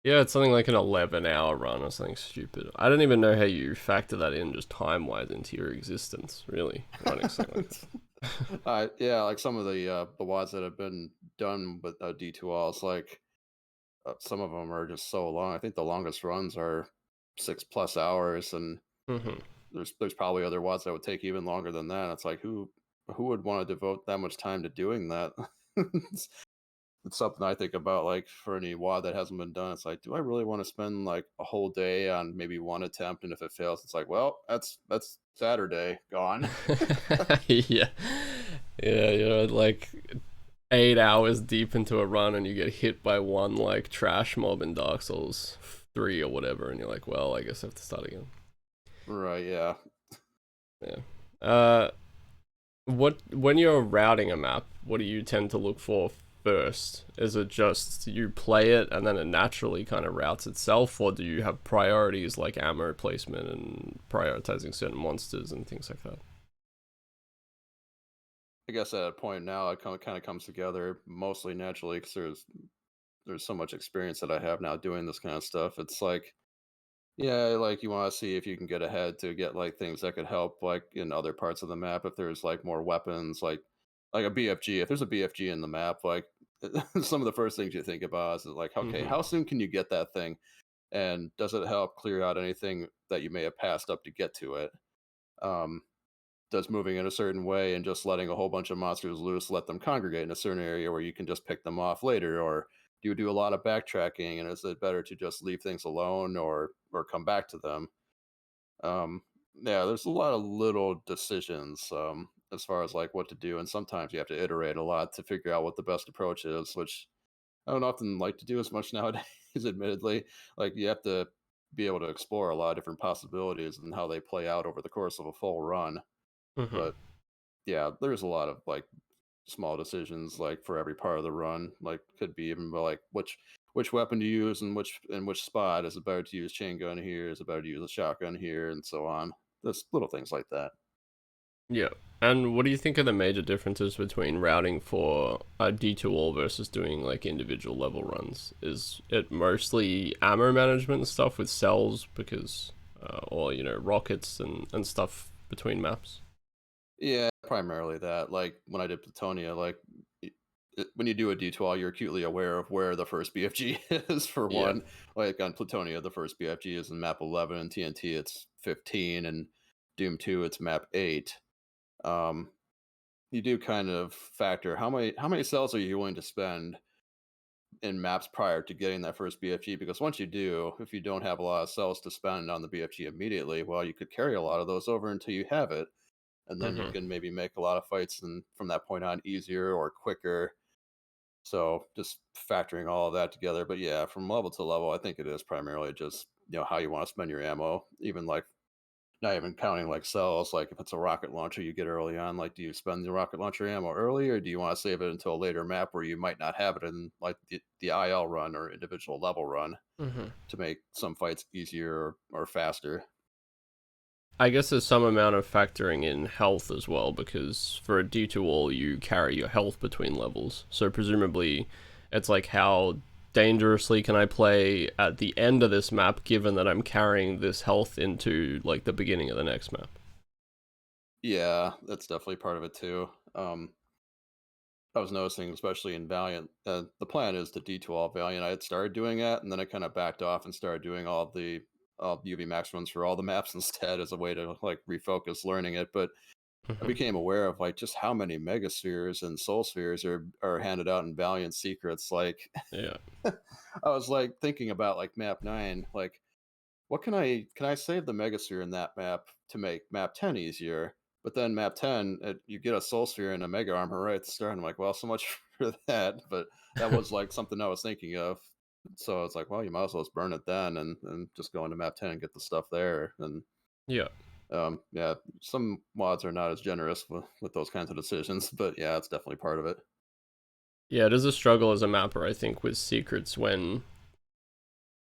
Yeah, it's something like an 11-hour run or something stupid. I don't even know how you factor that in just time-wise into your existence, really, running something like that. Yeah, like some of the WODs that have been done with D2Ls, like some of them are just so long. I think the longest runs are 6+ hours, and Hmm. there's probably other WADs that would take even longer than that. It's like who would want to devote that much time to doing that? it's, it's something I think about, like for any WAD that hasn't been done. It's like, do I really want to spend like a whole day on maybe one attempt, and if it fails, it's like, well, that's Saturday gone. Yeah, yeah, like 8 hours deep into a run and you get hit by one like trash mob in Dark Souls 3 or whatever, and you're like, well, I guess I have to start again. Right? Yeah. Yeah. Uh, what when you're routing a map, what do you tend to look for first? Is it just you play it and then it naturally kind of routes itself, or do you have priorities like ammo placement and prioritizing certain monsters and things like that? I guess at a point now it kind of comes together mostly naturally because there's so much experience that I have now doing this kind of stuff. It's like, yeah, like you want to see if you can get ahead to get like things that could help like in other parts of the map. If there's like more weapons, like a BFG, if there's a BFG in the map, like some of the first things you think about is like, okay, Mm-hmm. how soon can you get that thing? And does it help clear out anything that you may have passed up to get to it? Um, does moving in a certain way and just letting a whole bunch of monsters loose let them congregate in a certain area where you can just pick them off later, or do you do a lot of backtracking and is it better to just leave things alone or come back to them? um yeah, there's a lot of little decisions as far as like what to do, and sometimes you have to iterate a lot to figure out what the best approach is, which I don't often like to do as much nowadays. Admittedly, like you have to be able to explore a lot of different possibilities and how they play out over the course of a full run. Mm-hmm. But yeah, there's a lot of like small decisions like for every part of the run. Like could be even about, like which weapon to use and which spot. Is it better to use chain gun here? Is it better to use a shotgun here? And so on. Just little things like that. Yeah. And what do you think are the major differences between routing for a D2 versus doing like individual level runs? Is it mostly ammo management and stuff with cells because, or rockets and stuff between maps? Yeah, primarily that. Like when I did Plutonia, like when you do a D12, you're acutely aware of where the first BFG is for Yeah. one. Like on Plutonia, the first BFG is in map 11, and TNT it's 15, and Doom 2 it's map 8. Um, you do kind of factor how many cells are you willing to spend in maps prior to getting that first BFG, because once you do, if you don't have a lot of cells to spend on the BFG immediately, well, you could carry a lot of those over until you have it, and then you Mm-hmm. can maybe make a lot of fights and from that point on easier or quicker. So just factoring all of that together. But yeah, from level to level, I think it is primarily just how you want to spend your ammo. Even like not even counting like cells. Like if it's a rocket launcher you get early on, like do you spend the rocket launcher ammo early, or do you want to save it until a later map where you might not have it in like the IL run or individual level run Mm-hmm. to make some fights easier or faster? I guess there's some amount of factoring in health as well, because for a D2 all you carry your health between levels. So presumably it's like how dangerously can I play at the end of this map given that I'm carrying this health into like the beginning of the next map. Yeah, that's definitely part of it too. I was noticing, especially in Valiant, the plan is to D12 Valiant. I had started doing that, and then I kind of backed off and started doing all UV max runs for all the maps instead as a way to like refocus learning it. But I Mm-hmm. became aware of like just how many megaspheres and soul spheres are handed out in Valiant secrets. Like Yeah. I was like thinking about like map 9, like what can I save the megasphere in that map to make map 10 easier? But then map 10, you get a soul sphere and a mega armor right at the start. I'm like, well, so much for that. But that was like something I was thinking of. So it's like, well, you might as well just burn it then and just go into map 10 and get the stuff there. And Yeah. yeah, some mods are not as generous with those kinds of decisions, but yeah, it's definitely part of it. Yeah, it is a struggle as a mapper, I think, with secrets when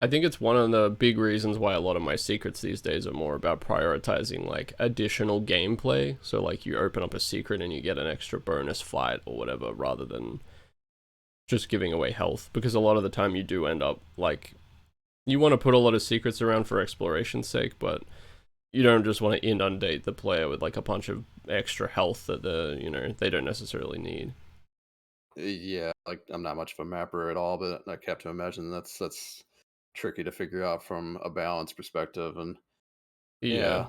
I think it's one of the big reasons why a lot of my secrets these days are more about prioritizing like additional gameplay. So like you open up a secret and you get an extra bonus fight or whatever rather than just giving away health, because a lot of the time you do end up like you want to put a lot of secrets around for exploration's sake, but you don't just want to inundate the player with like a bunch of extra health that they don't necessarily need. Yeah, like I'm not much of a mapper at all, but I kept to imagine that's tricky to figure out from a balance perspective. And Yeah.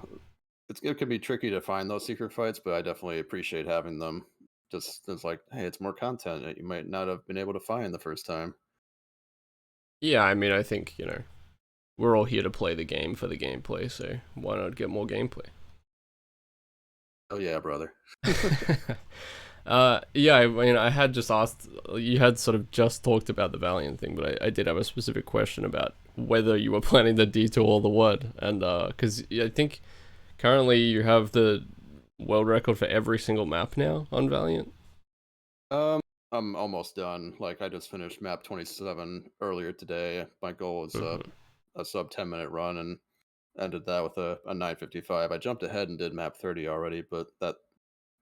yeah, it can be tricky to find those secret fights, but I definitely appreciate having them. Just it's like, hey, it's more content that you might not have been able to find the first time. Yeah, I mean, I think we're all here to play the game for the gameplay, so why not get more gameplay? Oh yeah, brother. Yeah, I mean, I had just asked, you had sort of just talked about the Valiant thing, but I did have a specific question about whether you were planning to detour the word, and because I think currently you have the world record for every single map now on Valiant. Um, I'm almost done. Like I just finished map 27 earlier today. My goal was Hmm. a sub 10-minute run and ended that with a 9:55. I jumped ahead and did map 30 already, but that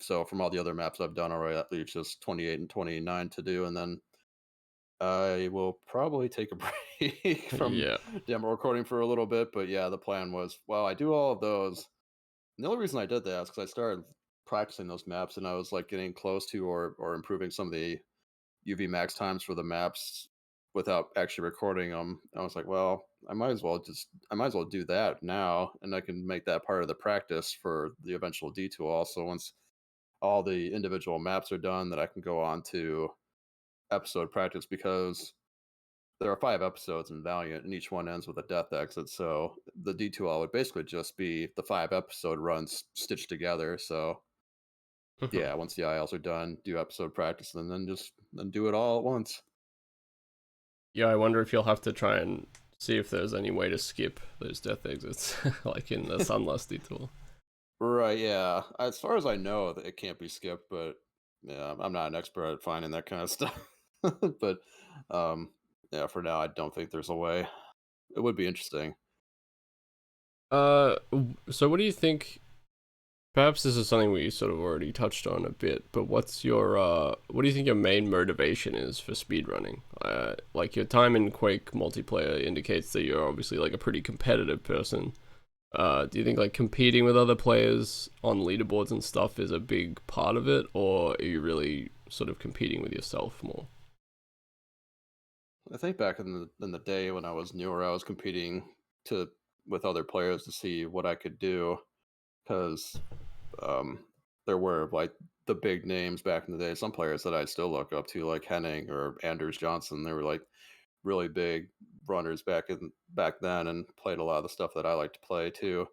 so from all the other maps I've done already, that leaves just 28 and 29 to do, and then I will probably take a break from Yeah. demo recording for a little bit. But yeah, the plan was, well, I do all of those. And the only reason I did that is because I started practicing those maps and I was like getting close to or improving some of the UV max times for the maps without actually recording them. I was like, well, I might as well do that now, and I can make that part of the practice for the eventual detour. Also, once all the individual maps are done, that I can go on to episode practice because there are 5 episodes in Valiant, and each one ends with a death exit. So the D2L would basically just be the 5 episode runs stitched together. So Hmm. yeah, once the ILs are done, do episode practice, and then just then do it all at once. Yeah, I wonder if you'll have to try and see if there's any way to skip those death exits, like in the Sunless detour. Right, yeah. As far as I know, that it can't be skipped, but yeah, I'm not an expert at finding that kind of stuff. But um, yeah, for now, I don't think there's a way. It would be interesting. So what do you think? Perhaps this is something we sort of already touched on a bit, but what do you think your main motivation is for speedrunning? Like your time in Quake multiplayer indicates that you're obviously like a pretty competitive person. Do you think like competing with other players on leaderboards and stuff is a big part of it, or are you really sort of competing with yourself more? I think back in the day when I was newer, I was competing to with other players to see what I could do because um, there were like the big names back in the day. Some players that I still look up to, like Henning or Anders Johnson. They were like really big runners back then and played a lot of the stuff that I like to play too.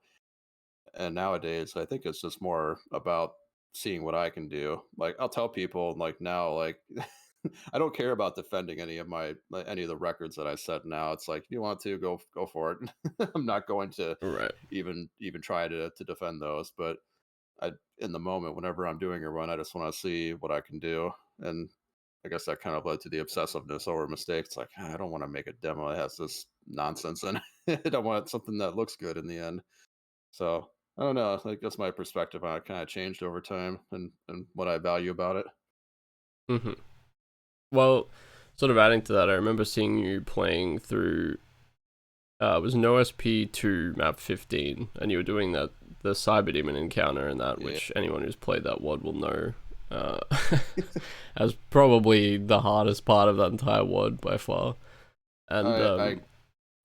And nowadays, I think it's just more about seeing what I can do. Like I'll tell people like now, like I don't care about defending any of the records that I set now. It's like if you want to go for it. I'm not going to Right. even try to defend those, but I in the moment whenever I'm doing a run, I just want to see what I can do. And I guess that kind of led to the obsessiveness over mistakes. Like I don't want to make a demo that has this nonsense in it. I want something that looks good in the end. So I don't know. I guess my perspective on it kind of changed over time and what I value about it. Hmm. Well, sort of adding to that, I remember seeing you playing through it was no SP2 map 15, and you were doing the Cyber Demon encounter in that, Yeah. which anyone who's played that WOD will know. Uh, as probably the hardest part of that entire WOD by far. And I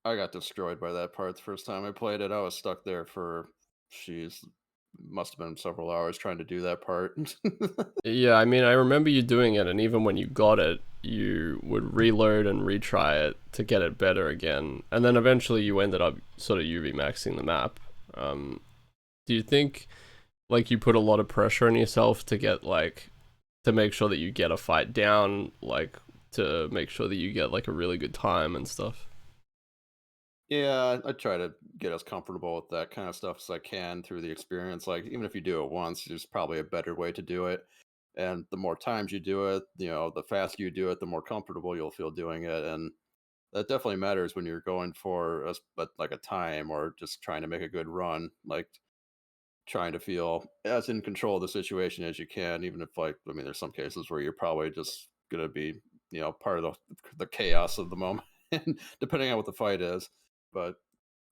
I I got destroyed by that part the first time I played it. I was stuck there for she's must have been several hours trying to do that part. yeah, I mean, I remember you doing it, and even when you got it, you would reload and retry it to get it better again, and then eventually you ended up sort of UV maxing the map. Do you think like you put a lot of pressure on yourself to get like to make sure that you get a fight down, like to make sure that you get like a really good time and stuff? Yeah, I try to get as comfortable with that kind of stuff as I can through the experience. Like, even if you do it once, there's probably a better way to do it. And the more times you do it, the faster you do it, the more comfortable you'll feel doing it. And that definitely matters when you're going for but like a time or just trying to make a good run. Like trying to feel as in control of the situation as you can, even if like I mean, there's some cases where you're probably just gonna be part of the chaos of the moment, depending on what the fight is. But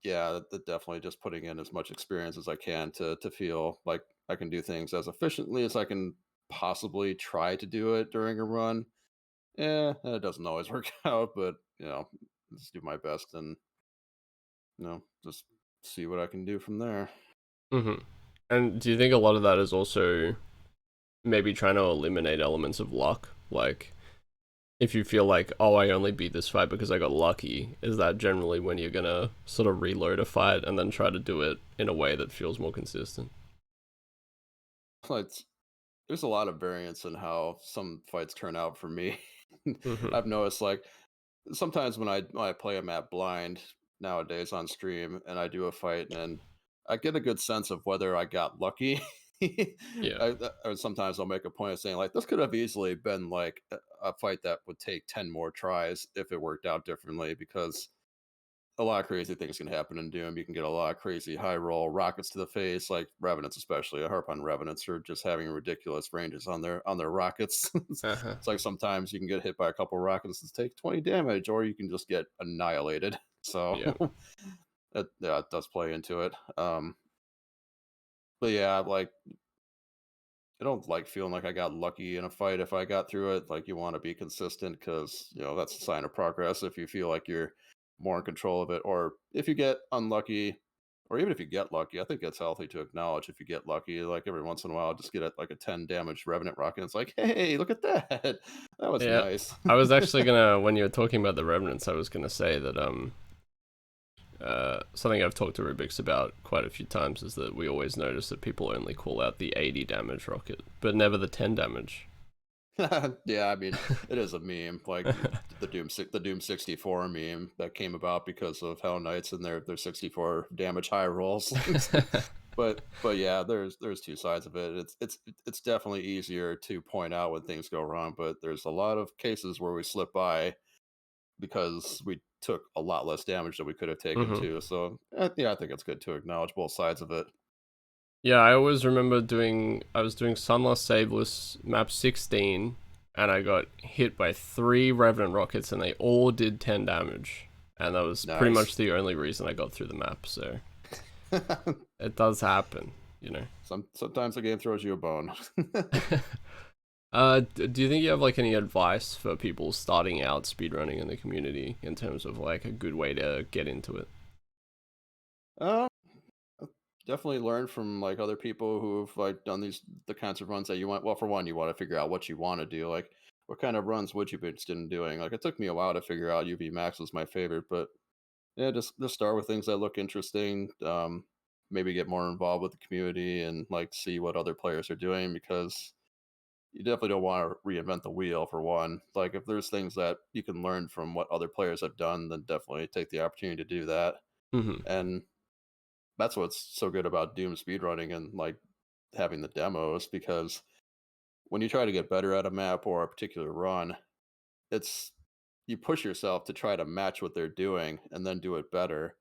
yeah, definitely just putting in as much experience as I can to feel like I can do things as efficiently as I can possibly try to do it during a run. Yeah, it doesn't always work out, but just do my best and just see what I can do from there. Hmm. And do you think a lot of that is also maybe trying to eliminate elements of luck? Like, if you feel like, oh, I only beat this fight because I got lucky, is that generally when you're gonna sort of reload a fight and then try to do it in a way that feels more consistent? Like, there's a lot of variance in how some fights turn out for me. Mm-hmm. I've noticed like sometimes when I play a map blind nowadays on stream and I do a fight and I get a good sense of whether I got lucky. Yeah. Or sometimes I'll make a point of saying like this could have easily been like a fight that would take 10 more tries if it worked out differently because a lot of crazy things can happen in Doom. You can get a lot of crazy high roll rockets to the face, like Revenants especially. I harp on Revenants for just having ridiculous ranges on their rockets. Uh huh. It's like sometimes you can get hit by a couple rockets and take 20 damage, or you can just get annihilated. So Yeah. yeah, it does play into it. But yeah, like I don't like feeling like I got lucky in a fight if I got through it. Like you want to be consistent because that's a sign of progress. If you feel like you're more in control of it, or if you get unlucky, or even if you get lucky, I think it's healthy to acknowledge if you get lucky. Like every once in a while, just get like a 10 damage revenant rocket. And it's like, hey, look at that! That was Yeah. nice. I was actually gonna, when you were talking about the Revenants, I was gonna say that something I've talked to Rubik's about quite a few times is that we always notice that people only call out the 80 damage rocket, but never the 10 damage. Yeah, I mean, it is a meme, like the Doom 64 meme that came about because of Hell Knights and their 64 damage high rolls. But yeah, there's two sides of it. It's definitely easier to point out when things go wrong, but there's a lot of cases where we slip by because we took a lot less damage than we could have taken Mm-hmm. too. So yeah, I think it's good to acknowledge both sides of it. Yeah, I always remember I was doing Sunless Saveless map 16, and I got hit by 3 Revenant rockets, and they all did 10 damage. And that was pretty much Nice. the only reason I got through the map, so it does happen, you know. Sometimes the game throws you a bone. Do you think you have like any advice for people starting out speedrunning in the community in terms of like a good way to get into it? Um, Definitely learn from like other people who've like done the kinds of runs that you want. Well, for one, you want to figure out what you want to do. Like, what kind of runs would you be interested in doing? Like, it took me a while to figure out UV Max was my favorite, but yeah, just start with things that look interesting. Maybe get more involved with the community and like see what other players are doing because you definitely don't want to reinvent the wheel for one. Like, if there's things that you can learn from what other players have done, then definitely take the opportunity to do that. Mm-hmm. And that's what's so good about Doom speedrunning and like having the demos because when you try to get better at a map or a particular run, it's you push yourself to try to match what they're doing and then do it better.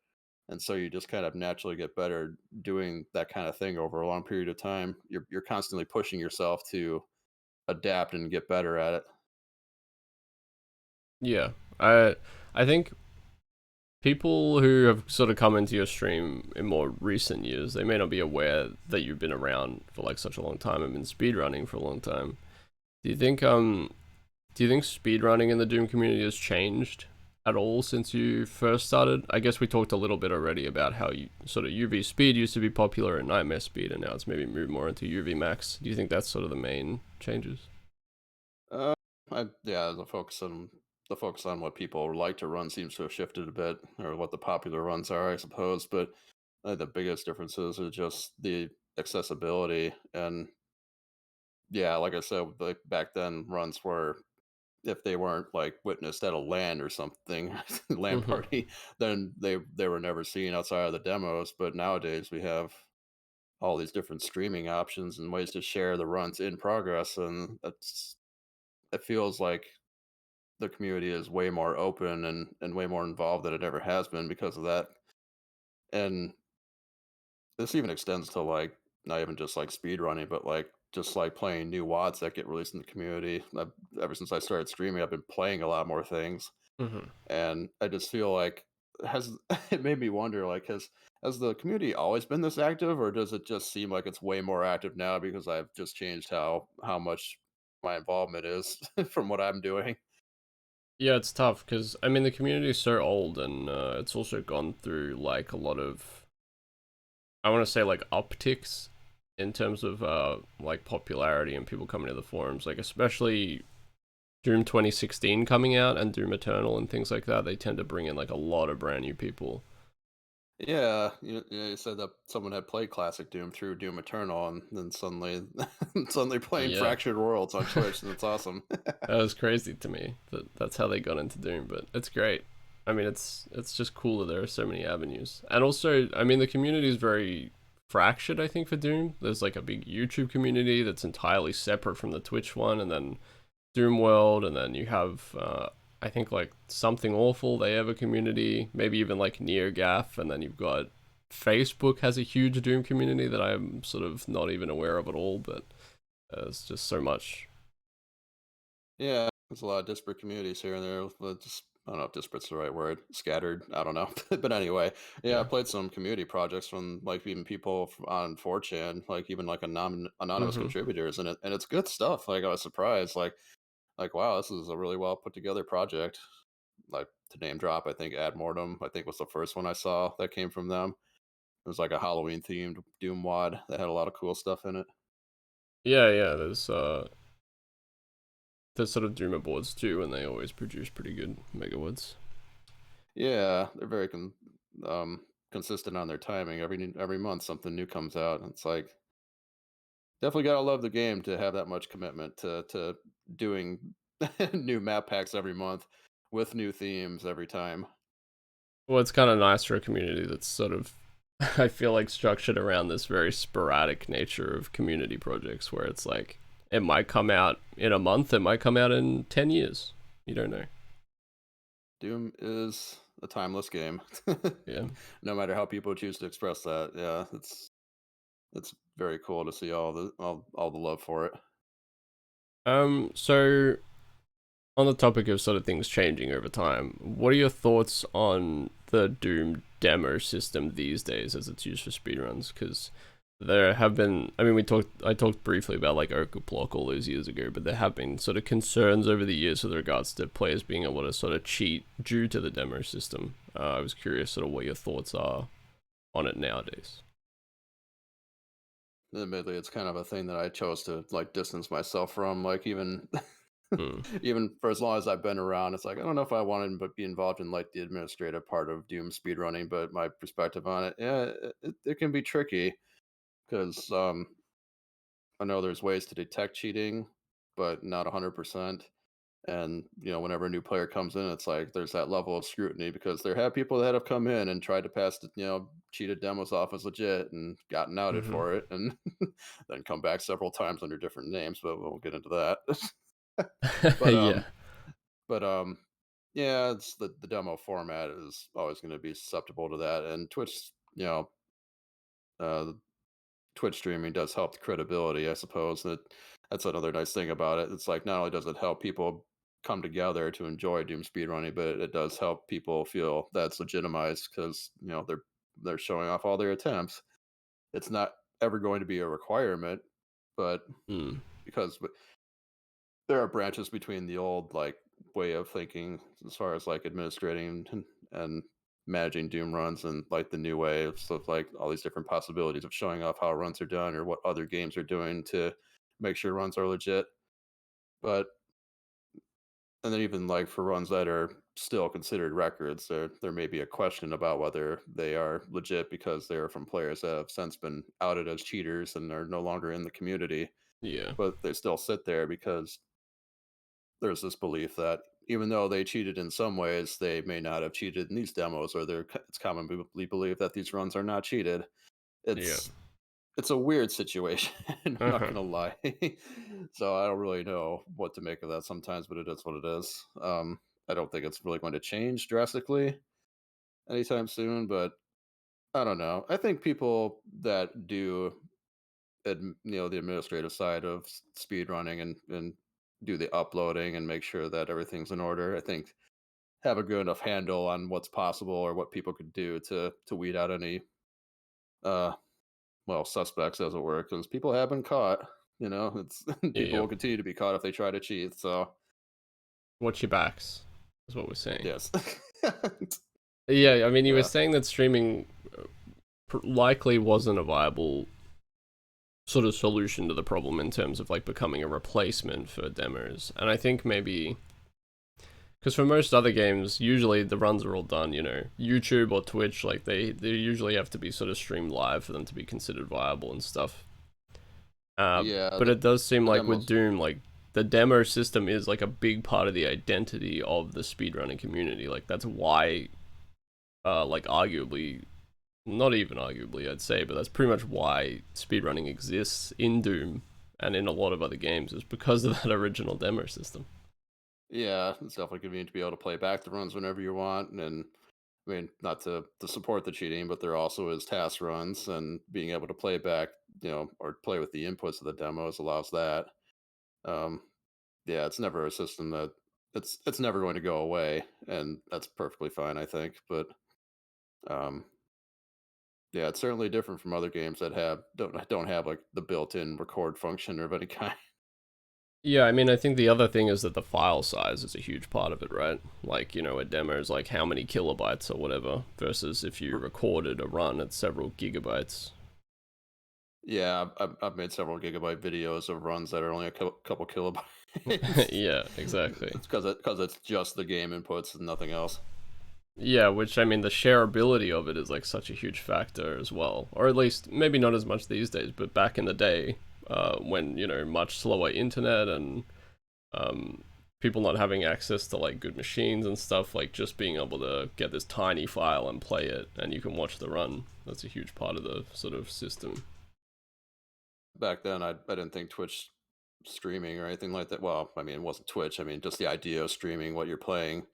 And so you just kind of naturally get better doing that kind of thing over a long period of time. You're constantly pushing yourself to adapt and get better at it. Yeah, I think people who have sort of come into your stream in more recent years, they may not be aware that you've been around for like such a long time and been speedrunning for a long time. Do you think do you think speedrunning in the Doom community has changed at all since you first started? I guess we talked a little bit already about how you sort of UV speed used to be popular and nightmare speed, and now it's maybe moved more into UV max. Do you think that's sort of the main changes? Uh, yeah, the focus on what people like to run seems to have shifted a bit, or what the popular runs are, I suppose. But the biggest differences are just the accessibility, and yeah, like I said, like back then, runs were if they weren't like witnessed at a LAN or something, LAN Mm-hmm. party, then they were never seen outside of the demos. But nowadays, we have all these different streaming options and ways to share the runs in progress, and it feels like the community is way more open and way more involved than it ever has been because of that. And this even extends to like not even just like speed running, but like just like playing new WADs that get released in the community. Ever since I started streaming, I've been playing a lot more things, Mm-hmm. and I just feel like has it made me wonder like has the community always been this active, or does it just seem like it's way more active now because I've just changed how much my involvement is from what I'm doing? Yeah, it's tough because I mean the community is so old, and it's also gone through like a lot of, I want to say like upticks. in terms of like popularity and people coming to the forums, like especially Doom 2016 coming out and Doom Eternal and things like that. They tend to bring in like a lot of brand new people. Yeah, you said that someone had played classic Doom through Doom Eternal, and then suddenly, suddenly playing Yeah. Fractured Worlds on Twitch, and it's awesome. That was crazy to me that that's how they got into Doom, but it's great. I mean, it's just cool that there are so many avenues, and also, I mean, the community is very fractured. I think for Doom, there's like a big YouTube community that's entirely separate from the Twitch one, and then Doom World, and then you have, I think like Something Awful. They have a community, maybe even like NeoGaf, and then you've got Facebook has a huge Doom community that I'm sort of not even aware of at all, but it's just so much. Yeah, there's a lot of disparate communities here and there. But just I don't know if disparate's the right word. Scattered. I don't know. But anyway, yeah, I Yeah. played some community projects from like even people on 4chan, like even like anonymous Mm-hmm. contributors, and it's good stuff. Like I was surprised. Like wow, this is a really well put together project. Like to name drop, I think Ad Mortem, I think was the first one I saw that came from them. It was like a Halloween themed Doom wad that had a lot of cool stuff in it. Yeah, yeah. There's sort of Doomer boards too, and they always produce pretty good megawoods. Yeah, they're very consistent on their timing. Every month something new comes out. And it's like definitely gotta love the game to have that much commitment to doing new map packs every month with new themes every time. Well, it's kind of nice for a community that's sort of, I feel like, structured around this very sporadic nature of community projects, where it's like it might come out in a month, it might come out in 10 years. You don't know. Doom is a timeless game. Yeah. No matter how people choose to express that. Yeah, it's very cool to see all the love for it. So on the topic of sort of things changing over time, what are your thoughts on the Doom demo system these days as it's used for speedruns? Because there have been, I mean, I talked briefly about like Block all those years ago, but there have been sort of concerns over the years with regards to players being able to sort of cheat due to the demo system. I was curious sort of what your thoughts are on it nowadays. Admittedly, it's kind of a thing that I chose to like distance myself from. Like even Hmm. even for as long as I've been around, it's like I don't know if I wanted to be involved in like the administrative part of Doom speedrunning, but my perspective on it, yeah, it can be tricky because I know there's ways to detect cheating, but not 100%. And whenever a new player comes in, it's like there's that level of scrutiny because there have people that have come in and tried to pass cheated demos off as legit and gotten outed Mm-hmm. for it, and then come back several times under different names, but we won't get into that. but Yeah. um but yeah, it's the demo format is always going to be susceptible to that, and Twitch, uh Twitch streaming does help the credibility, I suppose. That's another nice thing about it. It's like not only does it help people come together to enjoy Doom speedrunning, but it does help people feel that's legitimized because they're showing off all their attempts. It's not ever going to be a requirement, but Mm. because there are branches between the old like way of thinking as far as like administrating and managing Doom runs and like the new way of stuff like all these different possibilities of showing off how runs are done or what other games are doing to make sure runs are legit. But and then even like for runs that are still considered records, there may be a question about whether they are legit because they are from players that have since been outed as cheaters and are no longer in the community. Yeah. But they still sit there because there's this belief that even though they cheated in some ways, they may not have cheated in these demos, or it's commonly believed that these runs are not cheated. Yeah. It's it's a weird situation. I'm not Uh-huh. gonna lie. So I don't really know what to make of that sometimes, but it is what it is. I don't think it's really going to change drastically anytime soon, but I don't know. I think people that do the administrative side of speed running and do the uploading and make sure that everything's in order, I think have a good enough handle on what's possible or what people could do to weed out any uh suspects, as it were, because people have been caught. It's people Yeah. will continue to be caught if they try to cheat. So Watch your backs, is what we're saying. yes. Yeah, I mean, you were Yeah. saying that streaming likely wasn't a viable sort of solution to the problem in terms of like becoming a replacement for demos. And I think maybe because for most other games, usually the runs are all done, you know, YouTube or Twitch, like they usually have to be sort of streamed live for them to be considered viable and stuff. Yeah, But it does seem the like with demos. Doom, like the demo system is like a big part of the identity of the speedrunning community. Like that's why, like arguably, not even arguably, I'd say, but that's pretty much why speedrunning exists in Doom and in a lot of other games is because of that original demo system. Yeah, it's definitely convenient to be able to play back the runs whenever you want, and I mean, not to support the cheating, but there also is task runs, and being able to play back, or play with the inputs of the demos allows that. Um, yeah, it's never a system that it's never going to go away, and that's perfectly fine, I think. But um, yeah, it's certainly different from other games that don't have like the built-in record function or of any kind. Yeah, I mean, I think the other thing is that the file size is a huge part of it, right? Like, you know, a demo is like how many kilobytes or whatever, versus if you recorded a run, it's several gigabytes. Yeah, I've made several gigabyte videos of runs that are only a couple kilobytes. Yeah, exactly. It's because it's just the game inputs and nothing else. Yeah, which I mean, the shareability of it is like such a huge factor as well, or at least maybe not as much these days, but back in the day, when you know much slower internet and um, people not having access to like good machines and stuff, like just being able to get this tiny file and play it, and you can watch the run. That's a huge part of the sort of system. Back then, I didn't think Twitch streaming or anything like that. Well, I mean, it wasn't Twitch. I mean, just the idea of streaming what you're playing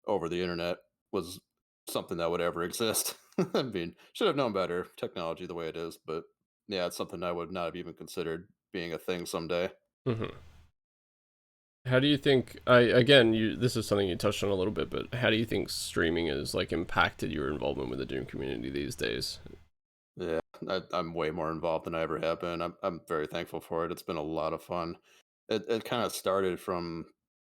over the internet was something that would ever exist. I mean, should have known better, technology the way it is, but yeah, it's something I would not have even considered being a thing someday. Mm-hmm. How do you think? I again, you this is something you touched on a little bit, but how do you think streaming has like impacted your involvement with the Doom community these days? Yeah, I'm way more involved than I ever have been. I'm very thankful for it. It's been a lot of fun. It kind of started from,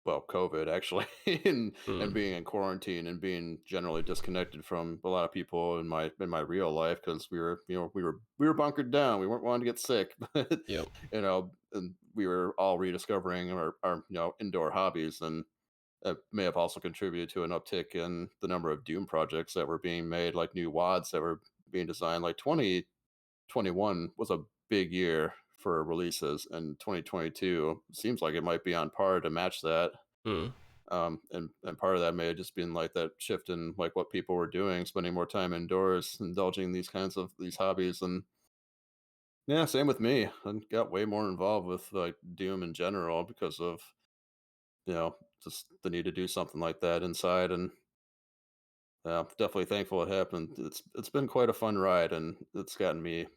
well, COVID actually, and Mm, being in quarantine and being generally disconnected from a lot of people in my real life because we were bunkered down. We weren't wanting to get sick, but yep. and we were all rediscovering our indoor hobbies, and it may have also contributed to an uptick in the number of Doom projects that were being made, like new WADs that were being designed. Like 2021 was a big year for releases, and 2022 seems like it might be on par to match that. Mm, And part of that may have just been like that shift in like what people were doing, spending more time indoors, indulging these kinds of these hobbies. And yeah, same with me. I got way more involved with like Doom in general because of just the need to do something like that inside. And definitely thankful it happened. It's been quite a fun ride, and it's gotten me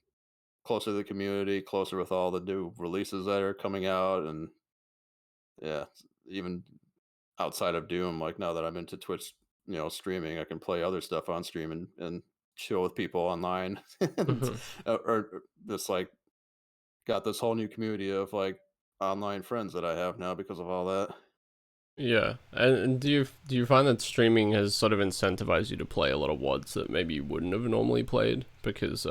closer to the community, closer with all the new releases that are coming out, and yeah, even outside of Doom, like now that I'm into Twitch, streaming, I can play other stuff on stream and chill with people online, and hmm. or just like got this whole new community of like online friends that I have now because of all that. Yeah, and do you find that streaming has sort of incentivized you to play a lot of WODs that maybe you wouldn't have normally played because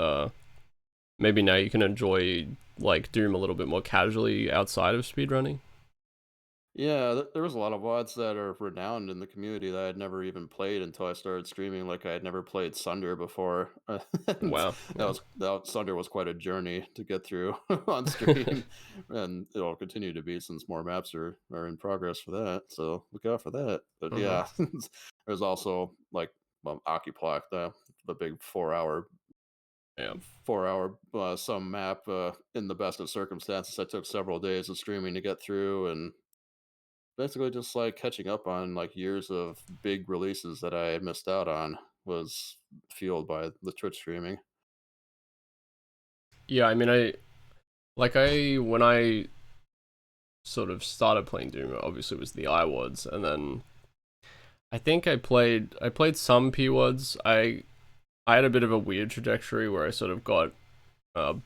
maybe now you can enjoy like Doom a little bit more casually outside of speedrunning? Yeah, there was a lot of WODs that are renowned in the community that I had never even played until I started streaming. Like I had never played Sunder before, and Wow, yeah. Sunder was quite a journey to get through on stream, and it'll continue to be since more maps are in progress for that. So look out for that. But Uh-huh. yeah, there's also like Occuplock, the big Yeah. 4 hour some map in the best of circumstances that took several days of streaming to get through, and basically just like catching up on like years of big releases that I had missed out on was fueled by the Twitch streaming. Yeah, I mean I when I sort of started playing Doom, obviously it was the Iwads, and then I think I played some P-Wads. I had a bit of a weird trajectory where I sort of got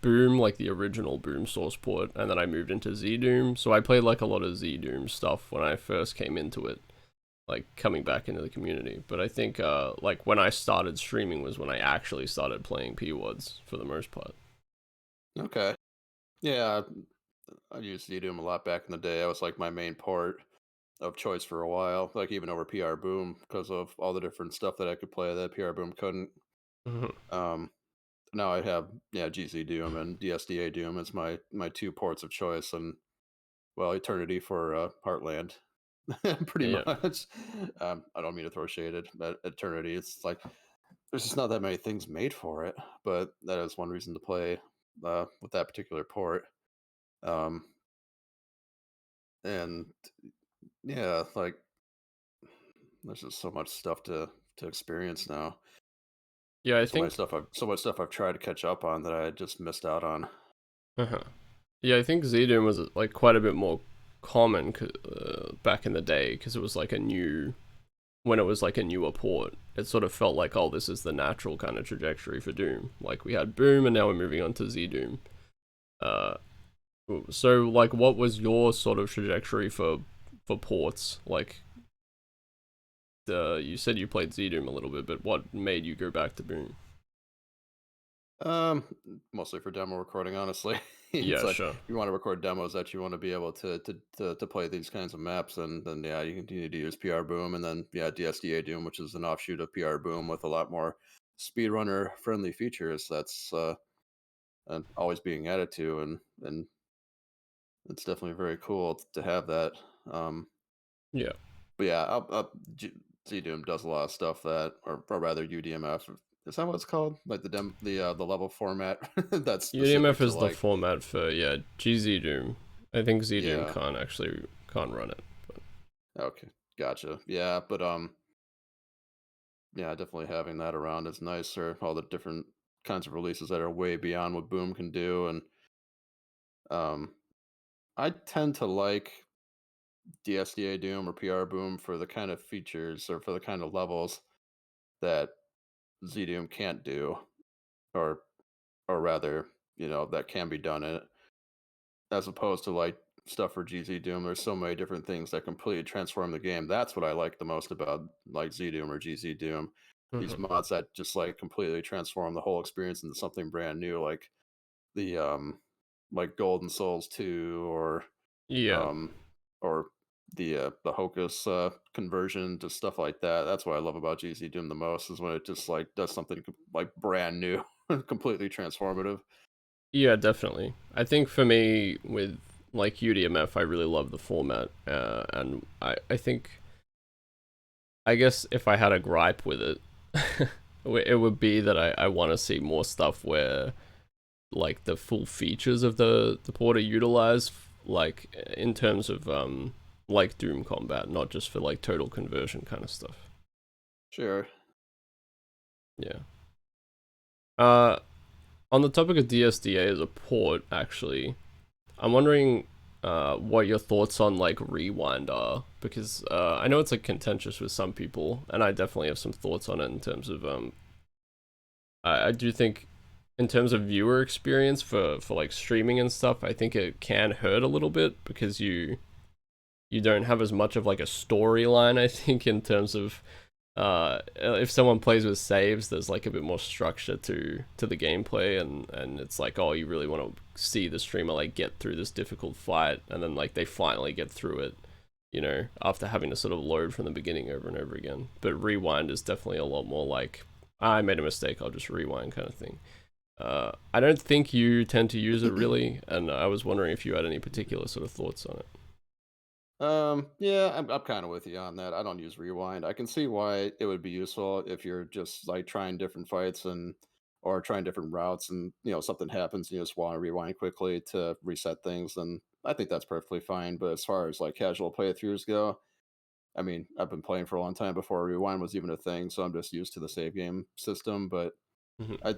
Boom, like the original Boom source port, and then I moved into Z Doom. So I played like a lot of Z Doom stuff when I first came into it, like coming back into the community. But I think like when I started streaming was when I actually started playing P-Wads for the most part. Okay. Yeah, I used Doom a lot back in the day. That was like my main port of choice for a while, like even over PR Boom because of all the different stuff that I could play that PR Boom couldn't. Mhm. Um, Now I have GZ Doom and DSDA Doom as my two ports of choice, and well, Eternity for Heartland, pretty Yeah. much. I don't mean to throw shade at Eternity. It's like there's just not that many things made for it, but that is one reason to play with that particular port. Um, and yeah, like there's just so much stuff to experience now. Yeah, I think. So much stuff I've tried to catch up on that I just missed out on. Uh-huh. Yeah, I think Zdoom was like quite a bit more common back in the day because it was like a new when it was like a newer port. It sort of felt like, oh, this is the natural kind of trajectory for Doom. Like we had Boom, and now we're moving on to Zdoom. Uh, so like, what was your sort of trajectory for ports? Like, you said you played Zdoom a little bit, but what made you go back to Boom? Um, Mostly for demo recording, honestly. It's Yeah, like sure. you want to record demos that you want to be able to play these kinds of maps, and then yeah, you continue to use PR Boom, and then yeah, DSDA Doom, which is an offshoot of PR Boom with a lot more speedrunner friendly features. That's always being added to, and it's definitely very cool to have that. Um, Yeah, but yeah, Z Doom does a lot of stuff that, or rather UDMF. Is that what it's called? Like the level format that's specific UDMF to is the like format for GZ Doom. I think Zdoom yeah. can't run it. Okay, gotcha. Yeah, but yeah, definitely having that around is nice. Or all the different kinds of releases that are way beyond what Boom can do, and um, I tend to like DSDA Doom or PR Boom for the kind of features or for the kind of levels that Z Doom can't do, or or rather, that can be done in it, as opposed to like stuff for GZ Doom. There's so many different things that completely transform the game. That's what I like the most about like Z Doom or GZ Doom. These Mhm. mods that just like completely transform the whole experience into something brand new, like the like Golden Souls 2 Yeah, um or the Hocus conversion to stuff like that. That's what I love about GZ Doom the most is when it just like does something like brand new, completely transformative. yeah, definitely. I think for me with like UDMF, I really love the format, and I think I guess if I had a gripe with it, it would be that I want to see more stuff where like the full features of the port are utilized, like in terms of like Doom combat, not just for like total conversion kind of stuff. Sure. Yeah. Uh, on the topic of DSDA as a port, actually, I'm wondering what your thoughts on like rewind are, because I know it's like contentious with some people, and I definitely have some thoughts on it in terms of I do think in terms of viewer experience for like streaming and stuff, I think it can hurt a little bit because you don't have as much of like a storyline. I think in terms of if someone plays with saves, there's like a bit more structure to the gameplay, and it's like, oh, you really want to see the streamer like get through this difficult fight, and then like they finally get through it, after having to sort of load from the beginning over and over again. But rewind is definitely a lot more like, I made a mistake, I'll just rewind kind of thing. I don't think you tend to use it really, and I was wondering if you had any particular sort of thoughts on it. Yeah, I'm kind of with you on that. I don't use rewind. I can see why it would be useful if you're just like trying different fights and or trying different routes, and something happens and you just want to rewind quickly to reset things, and I think that's perfectly fine. But as far as like casual playthroughs go, I mean, I've been playing for a long time before rewind was even a thing, so I'm just used to the save game system. But Mhm. I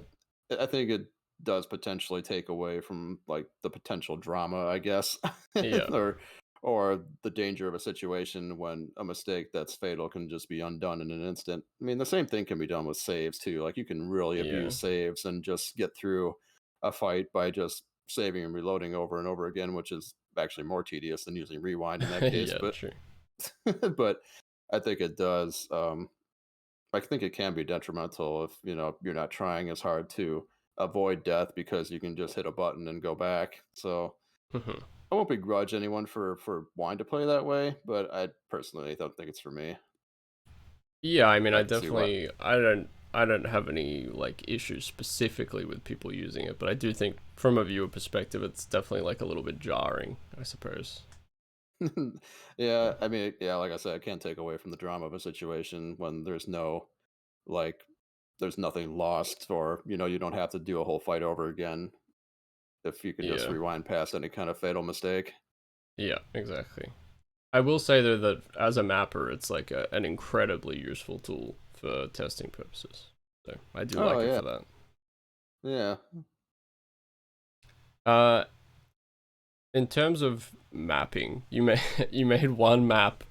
I think it does potentially take away from like the potential drama, I guess, Yeah, or the danger of a situation when a mistake that's fatal can just be undone in an instant. I mean, the same thing can be done with saves too. Like you can really yeah, abuse saves and just get through a fight by just saving and reloading over and over again, which is actually more tedious than using rewind in that case. yeah, But true. but I think it does. I think it can be detrimental if you're not trying as hard to avoid death because you can just hit a button and go back. So Mhm. I won't begrudge anyone for wanting to play that way, but I personally don't think it's for me. Yeah, I mean, I can see what. I don't have any like issues specifically with people using it, but I do think from a viewer perspective, it's definitely like a little bit jarring, I suppose. Yeah, I mean, yeah, like I said, I can't take away from the drama of a situation when there's no like there's nothing lost, or you don't have to do a whole fight over again if you can just Yeah, rewind past any kind of fatal mistake. yeah, exactly. I will say though that as a mapper, it's like an incredibly useful tool for testing purposes. So I do Oh like it yeah, for that. yeah. Uh, in terms of mapping, you made you made one map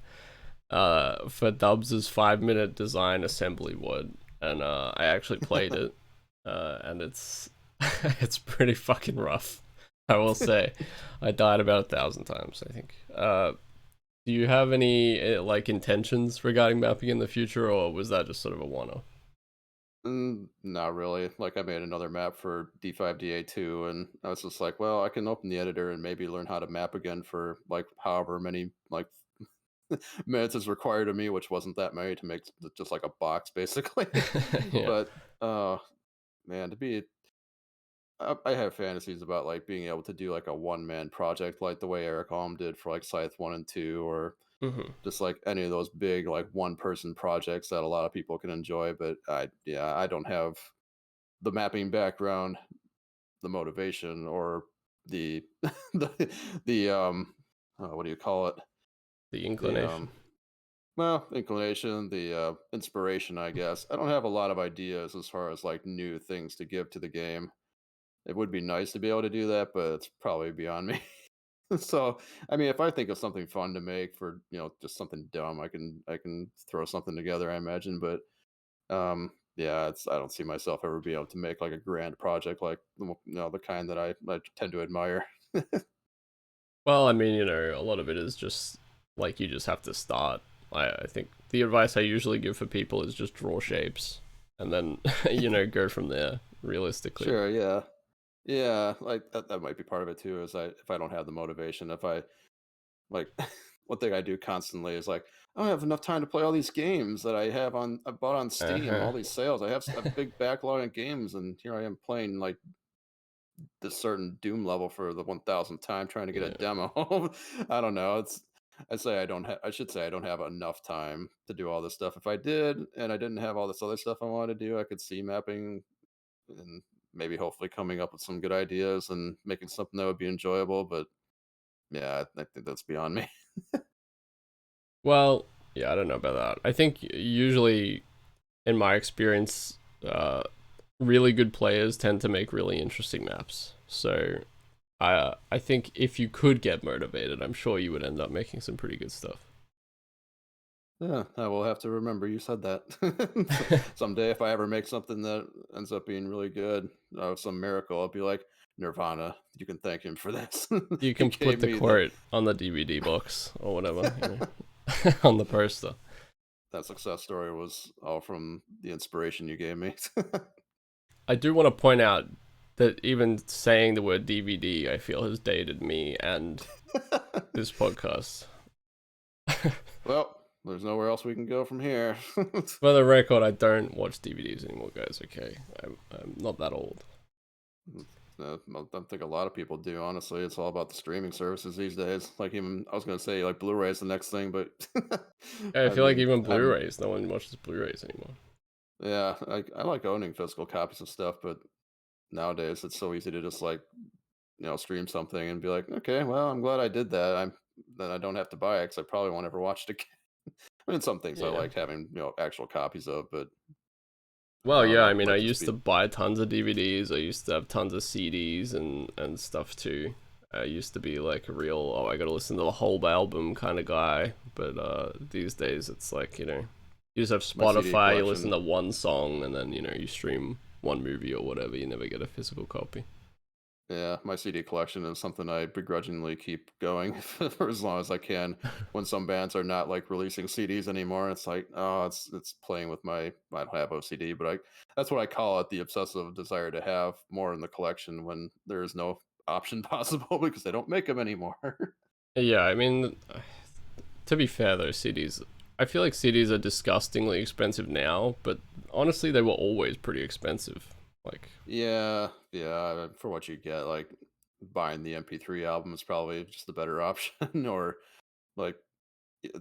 for Dubs's 5 minute design assembly wood, and I actually played it, and it's it's pretty fucking rough. I will say, I died about 1,000 times. I think. Do you have any like intentions regarding mapping in the future, or was that just sort of a one-off? Not really. Like I made another map for D5 DA2, and I was just like, well, I can open the editor and maybe learn how to map again for like however many like minutes is required of me, which wasn't that many to make just like a box basically. Yeah. But man, I have fantasies about like being able to do like a one man project like the way Eric Alm did for like Scythe 1 and 2, or Hmm. just like any of those big like one person projects that a lot of people can enjoy. But I don't have the mapping background, the motivation, or the the what do you call it? The The inclination. well, inclination, the inspiration, I guess. I don't have a lot of ideas as far as like new things to give to the game. It would be nice to be able to do that, but it's probably beyond me. So, I mean, if I think of something fun to make for, just something dumb, I can throw something together, I imagine. But yeah, I don't see myself ever being able to make like a grand project like the kind that I tend to admire. Well, I mean, a lot of it is just like you just have to start. I think the advice I usually give for people is just draw shapes and then go from there. Realistically. Sure, yeah. Yeah, like that might be part of it too, is if I don't have the motivation, if I like one thing I do constantly is like, I don't have enough time to play all these games that I bought on Uh Steam, huh. all these sales. I have a big backlog of games, and here I am playing like this certain Doom level for the 1,000th time trying to get a Yeah. demo. I don't know. I should say I don't have enough time to do all this stuff. If I did and I didn't have all this other stuff I wanted to do, I could see mapping and maybe hopefully coming up with some good ideas and making something that would be enjoyable. But yeah, I think that's beyond me. Well, yeah, I don't know about that. I think usually, in my experience, really good players tend to make really interesting maps. So I think if you could get motivated, I'm sure you would end up making some pretty good stuff. Yeah, I will have to remember you said that. Someday, if I ever make something that ends up being really good, some miracle, I'll be like, Nirvana, you can thank him for this. You He can put gave the me the quote on the DVD box or whatever, on the poster. that success story was all from the inspiration you gave me. I do want to point out that even saying the word DVD, I feel has dated me and this podcast. Well, there's nowhere else we can go from here. For the record, I don't watch DVDs anymore, guys. Okay, I'm not that old. I don't think a lot of people do. Honestly, it's all about the streaming services these days. Like even I was going to say like Blu-ray is the next thing, but I I feel like mean, even I'm Blu-rays, no one watches Blu-rays anymore. yeah, I like owning physical copies of stuff, but nowadays it's so easy to just like stream something and be like, okay, well, I'm glad I did that. Then I don't have to buy it because I probably won't ever watch it again. I mean, some things I Yeah. like having actual copies of, but a Well, lot of yeah, I that mean, I might just used to be buy tons of DVDs. I used to have tons of CDs and stuff too. I used to be like a real, oh, I gotta listen to the whole album kind of guy. But these days it's like, you just have my CD Spotify, you listen collection. to one song, and then, you stream one movie or whatever. You never get a physical copy. Yeah, my CD collection is something I begrudgingly keep going for as long as I can. When some bands are not like releasing CDs anymore, it's like, oh, it's playing with I don't have OCD, but I that's what I call it, the obsessive desire to have more in the collection when there is no option possible because they don't make them anymore. Yeah, I mean, to be fair though, CDs. I feel like CDs are disgustingly expensive now, but honestly, they were always pretty expensive. Like, Yeah, yeah, for what you get, like buying the MP3 album is probably just the better option, or like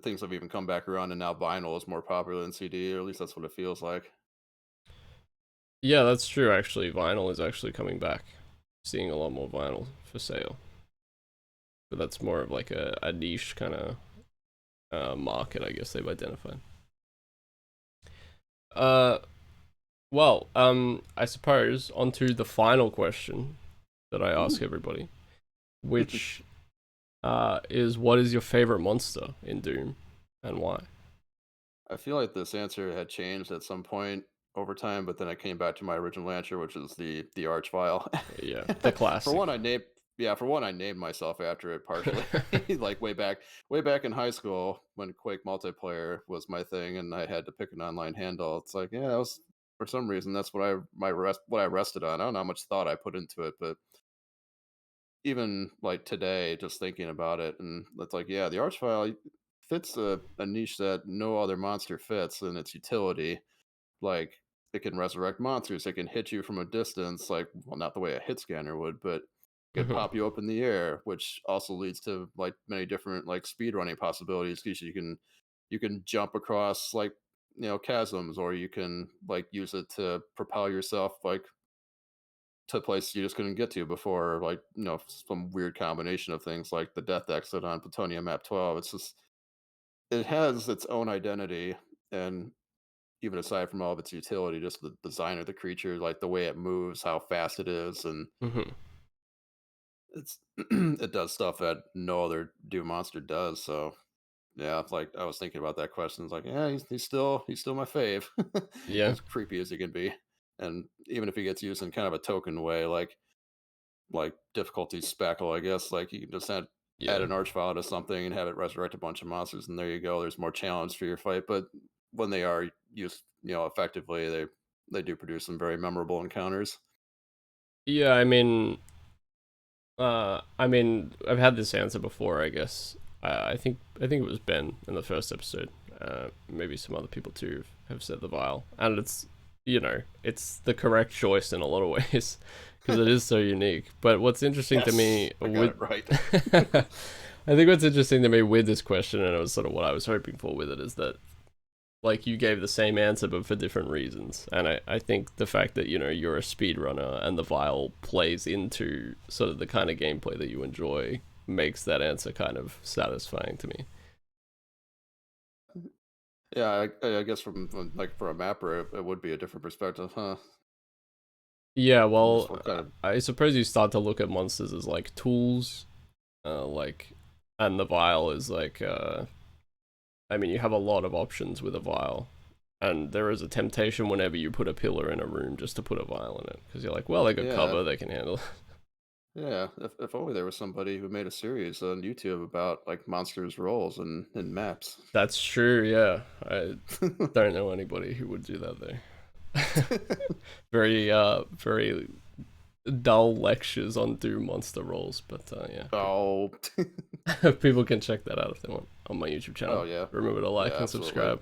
things have even come back around and now vinyl is more popular than CD, or at least that's what it feels like. yeah, that's true. Actually, vinyl is actually coming back. Seeing a lot more vinyl for sale, but that's more of like a niche kind of market, I guess they've identified. Uh, I suppose onto the final question that I ask Ooh. everybody, which is what is your favorite monster in Doom and why? I feel like this answer had changed at some point over time, but then I came back to my original answer, which is the Arch-Vile. Yeah, the For classic. one, I named yeah, for one, I named myself after it partially. Like way back in high school when Quake multiplayer was my thing and I had to pick an online handle. It's like, yeah, that was for some reason that's what I rested on. I don't know how much thought I put into it, but even like today, just thinking about it, and it's like, yeah, the Arch-Vile fits a niche that no other monster fits in its utility. Like, it can resurrect monsters, it can hit you from a distance, like, well, not the way a hit scanner would, but it could Mhm, pop you up in the air, which also leads to like many different like speedrunning possibilities because you can jump across like chasms, or you can like use it to propel yourself like to a place you just couldn't get to before, like some weird combination of things like the death exit on Plutonium Map 12. It's just it has its own identity, and even aside from all of its utility, just the design of the creature, like the way it moves, how fast it is, and mhm. it's it does stuff that no other Doom monster does. So yeah, like I was thinking about that question. It's like, yeah, he's still my fave, Yeah, as creepy as he can be, and even if he gets used in kind of a token way, like difficulty speckle, I guess. Like you can just add yeah. an archvile to something and have it resurrect a bunch of monsters, and there you go. There's more challenge for your fight. But when they are used, effectively, they do produce some very memorable encounters. Yeah, I've had this answer before, I guess. I think it was Ben in the first episode. Maybe some other people too have said the Vile, and it's it's the correct choice in a lot of ways because it is so unique. But what's interesting to Yes, me I got with it right. I think what's interesting to me with this question, and it was sort of what I was hoping for with it, is that like you gave the same answer but for different reasons. And I think the fact that, you're a speedrunner and the Vile plays into sort of the kind of gameplay that you enjoy makes that answer kind of satisfying to me. Yeah, I guess like for a mapper, it would be a different perspective, huh? Yeah, Just well, what kind of I suppose you start to look at monsters as like tools, like, and the Vile is like, you have a lot of options with a Vile. And there is a temptation whenever you put a pillar in a room just to put a Vile in it. Because you're like, well, they got yeah, cover, they can handle it. yeah. If only there was somebody who made a series on YouTube about like monsters' roles in maps. That's true, yeah. I don't know anybody who would do that though. Very dull lectures on Doom monster roles, but yeah, Oh, people can check that out if they want on my YouTube oh channel. yeah, Remember to like yeah, and absolutely. subscribe.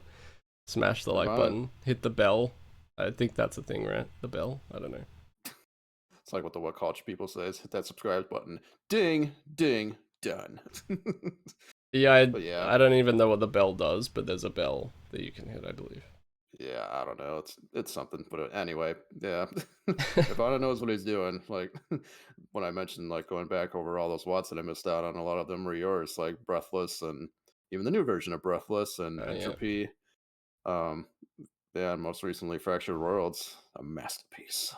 Smash the like Nirvana. button. Hit the bell. I think that's a thing, right? The bell. I don't know. It's like what the what culture people says. Hit that subscribe button. Ding, ding, done. Yeah, But yeah, I don't even know what the bell does, but there's a bell that you can hit, I believe. yeah, I don't know. It's something. But anyway, yeah. Nirvana knows what he's doing. Like when I mentioned like going back over all those watts that I missed out on, a lot of them were yours, like Breathless and even the new version of Breathless and Yeah. Entropy. Um, yeah, and most recently Fractured Worlds, a masterpiece.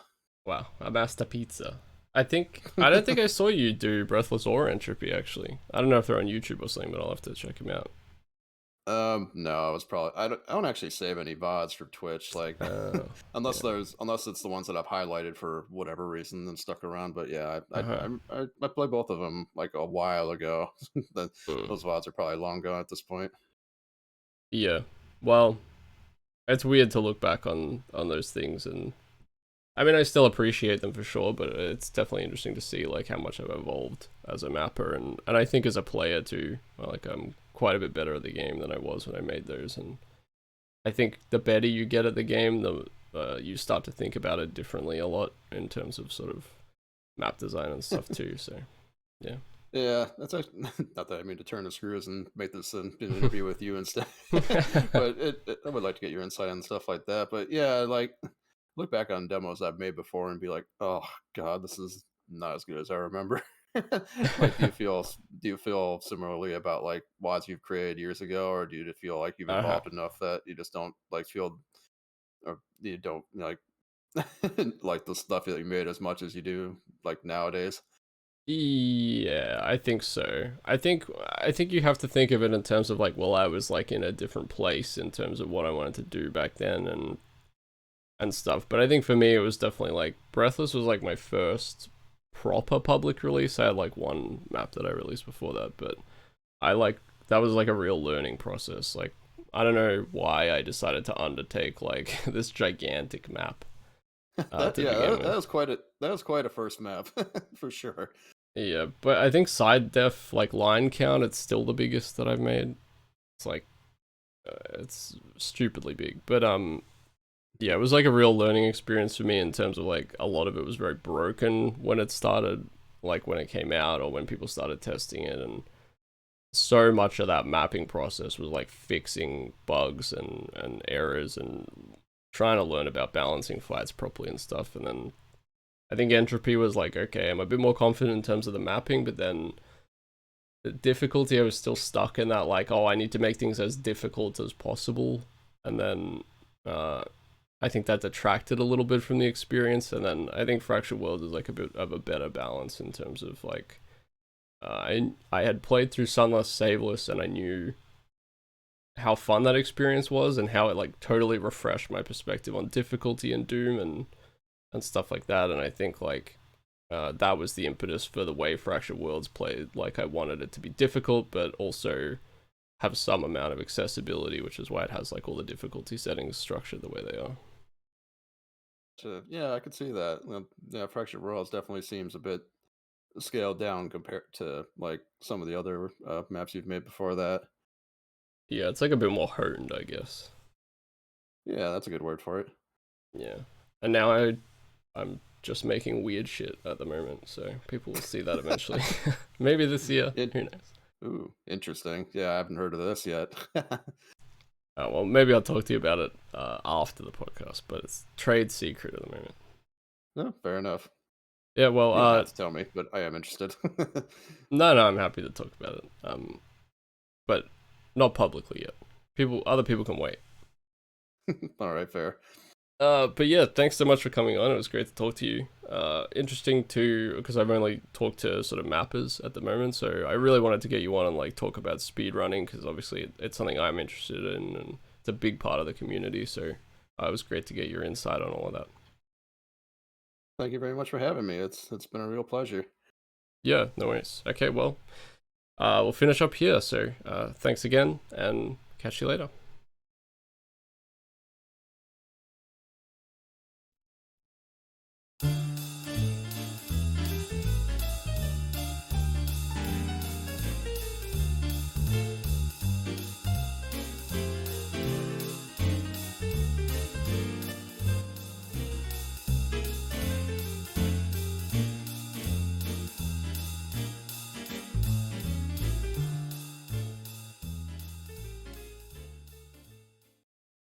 Wow, a master pizza. I don't think I saw you do Breathless or Entropy actually. I don't know if they're on YouTube or something, but I'll have to check them out. No, I was probably I don't actually save any VODs for Twitch, like Yeah. unless it's the ones that I've highlighted for whatever reason and stuck around. But yeah, Uh-huh. I played both of them like a while ago. Mm. Those VODs are probably long gone at this point. Yeah. Well, it's weird to look back on those things, and I mean, I still appreciate them for sure, but it's definitely interesting to see like how much I've evolved as a mapper, and I think as a player too. Like I'm quite a bit better at the game than I was when I made those, and I think the better you get at the game, the you start to think about it differently a lot in terms of sort of map design and stuff too. So yeah. Yeah, that's actually not that I mean to turn the screws and make this an interview with you instead, but I would like to get your insight on stuff like that. But yeah, like look back on demos I've made before and be like, oh god, this is not as good as I remember. Like, do you feel similarly about like WADs you've created years ago, or do you feel like you've Uh-huh. evolved enough that you just don't like feel, or you don't like like the stuff that you made as much as you do like nowadays? Yeah, I think so. I think you have to think of it in terms of like, well, I was like in a different place in terms of what I wanted to do back then and stuff. But I think for me it was definitely like Breathless was like my first proper public release. I had like one map that I released before that, but I like that was like a real learning process. Like I don't know why I decided to undertake like this gigantic map That to yeah, begin that with. was quite a first map for sure. Yeah, but I think side def like line count, it's still the biggest that I've made. It's like it's stupidly big, but yeah, it was like a real learning experience for me in terms of like a lot of it was very broken when it started, like when it came out or when people started testing it, and so much of that mapping process was like fixing bugs and errors and trying to learn about balancing fights properly and stuff. And then I think entropy was like, okay, I'm a bit more confident in terms of the mapping, but then the difficulty, I was still stuck in that like, oh, I need to make things as difficult as possible, and then uh I think that detracted a little bit from the experience. And then I think Fractured World is like a bit of a better balance in terms of like I had played through Sunless Saveless, and I knew how fun that experience was and how it like totally refreshed my perspective on difficulty in Doom and stuff like that. And I think like that was the impetus for the way Fractured Worlds played. Like I wanted it to be difficult, but also have some amount of accessibility, which is why it has like all the difficulty settings structured the way they are. So, yeah, I could see that. Yeah, Fractured Worlds definitely seems a bit scaled down compared to like some of the other maps you've made before that. Yeah, it's like a bit more honed, I guess. Yeah, that's a good word for it. Yeah, and now I'm just making weird shit at the moment, so people will see that eventually. Maybe this year. It, Who knows? ooh, interesting. Yeah, I haven't heard of this yet. Well, maybe I'll talk to you about it after the podcast, but it's trade secret at the moment. No, fair enough. Yeah, well, You don't have to tell me, but I am interested. no, I'm happy to talk about it. But not publicly yet. Other people can wait. All right, fair. But yeah, thanks so much for coming on. It was great to talk to you. Interesting too, because I've only talked to sort of mappers at the moment, so I really wanted to get you on and like talk about speedrunning, because obviously it's something I'm interested in and it's a big part of the community. So it was great to get your insight on all of that. Thank you very much for having me. It's been a real pleasure. Yeah, no worries. Okay, well, we'll finish up here. So thanks again, and catch you later.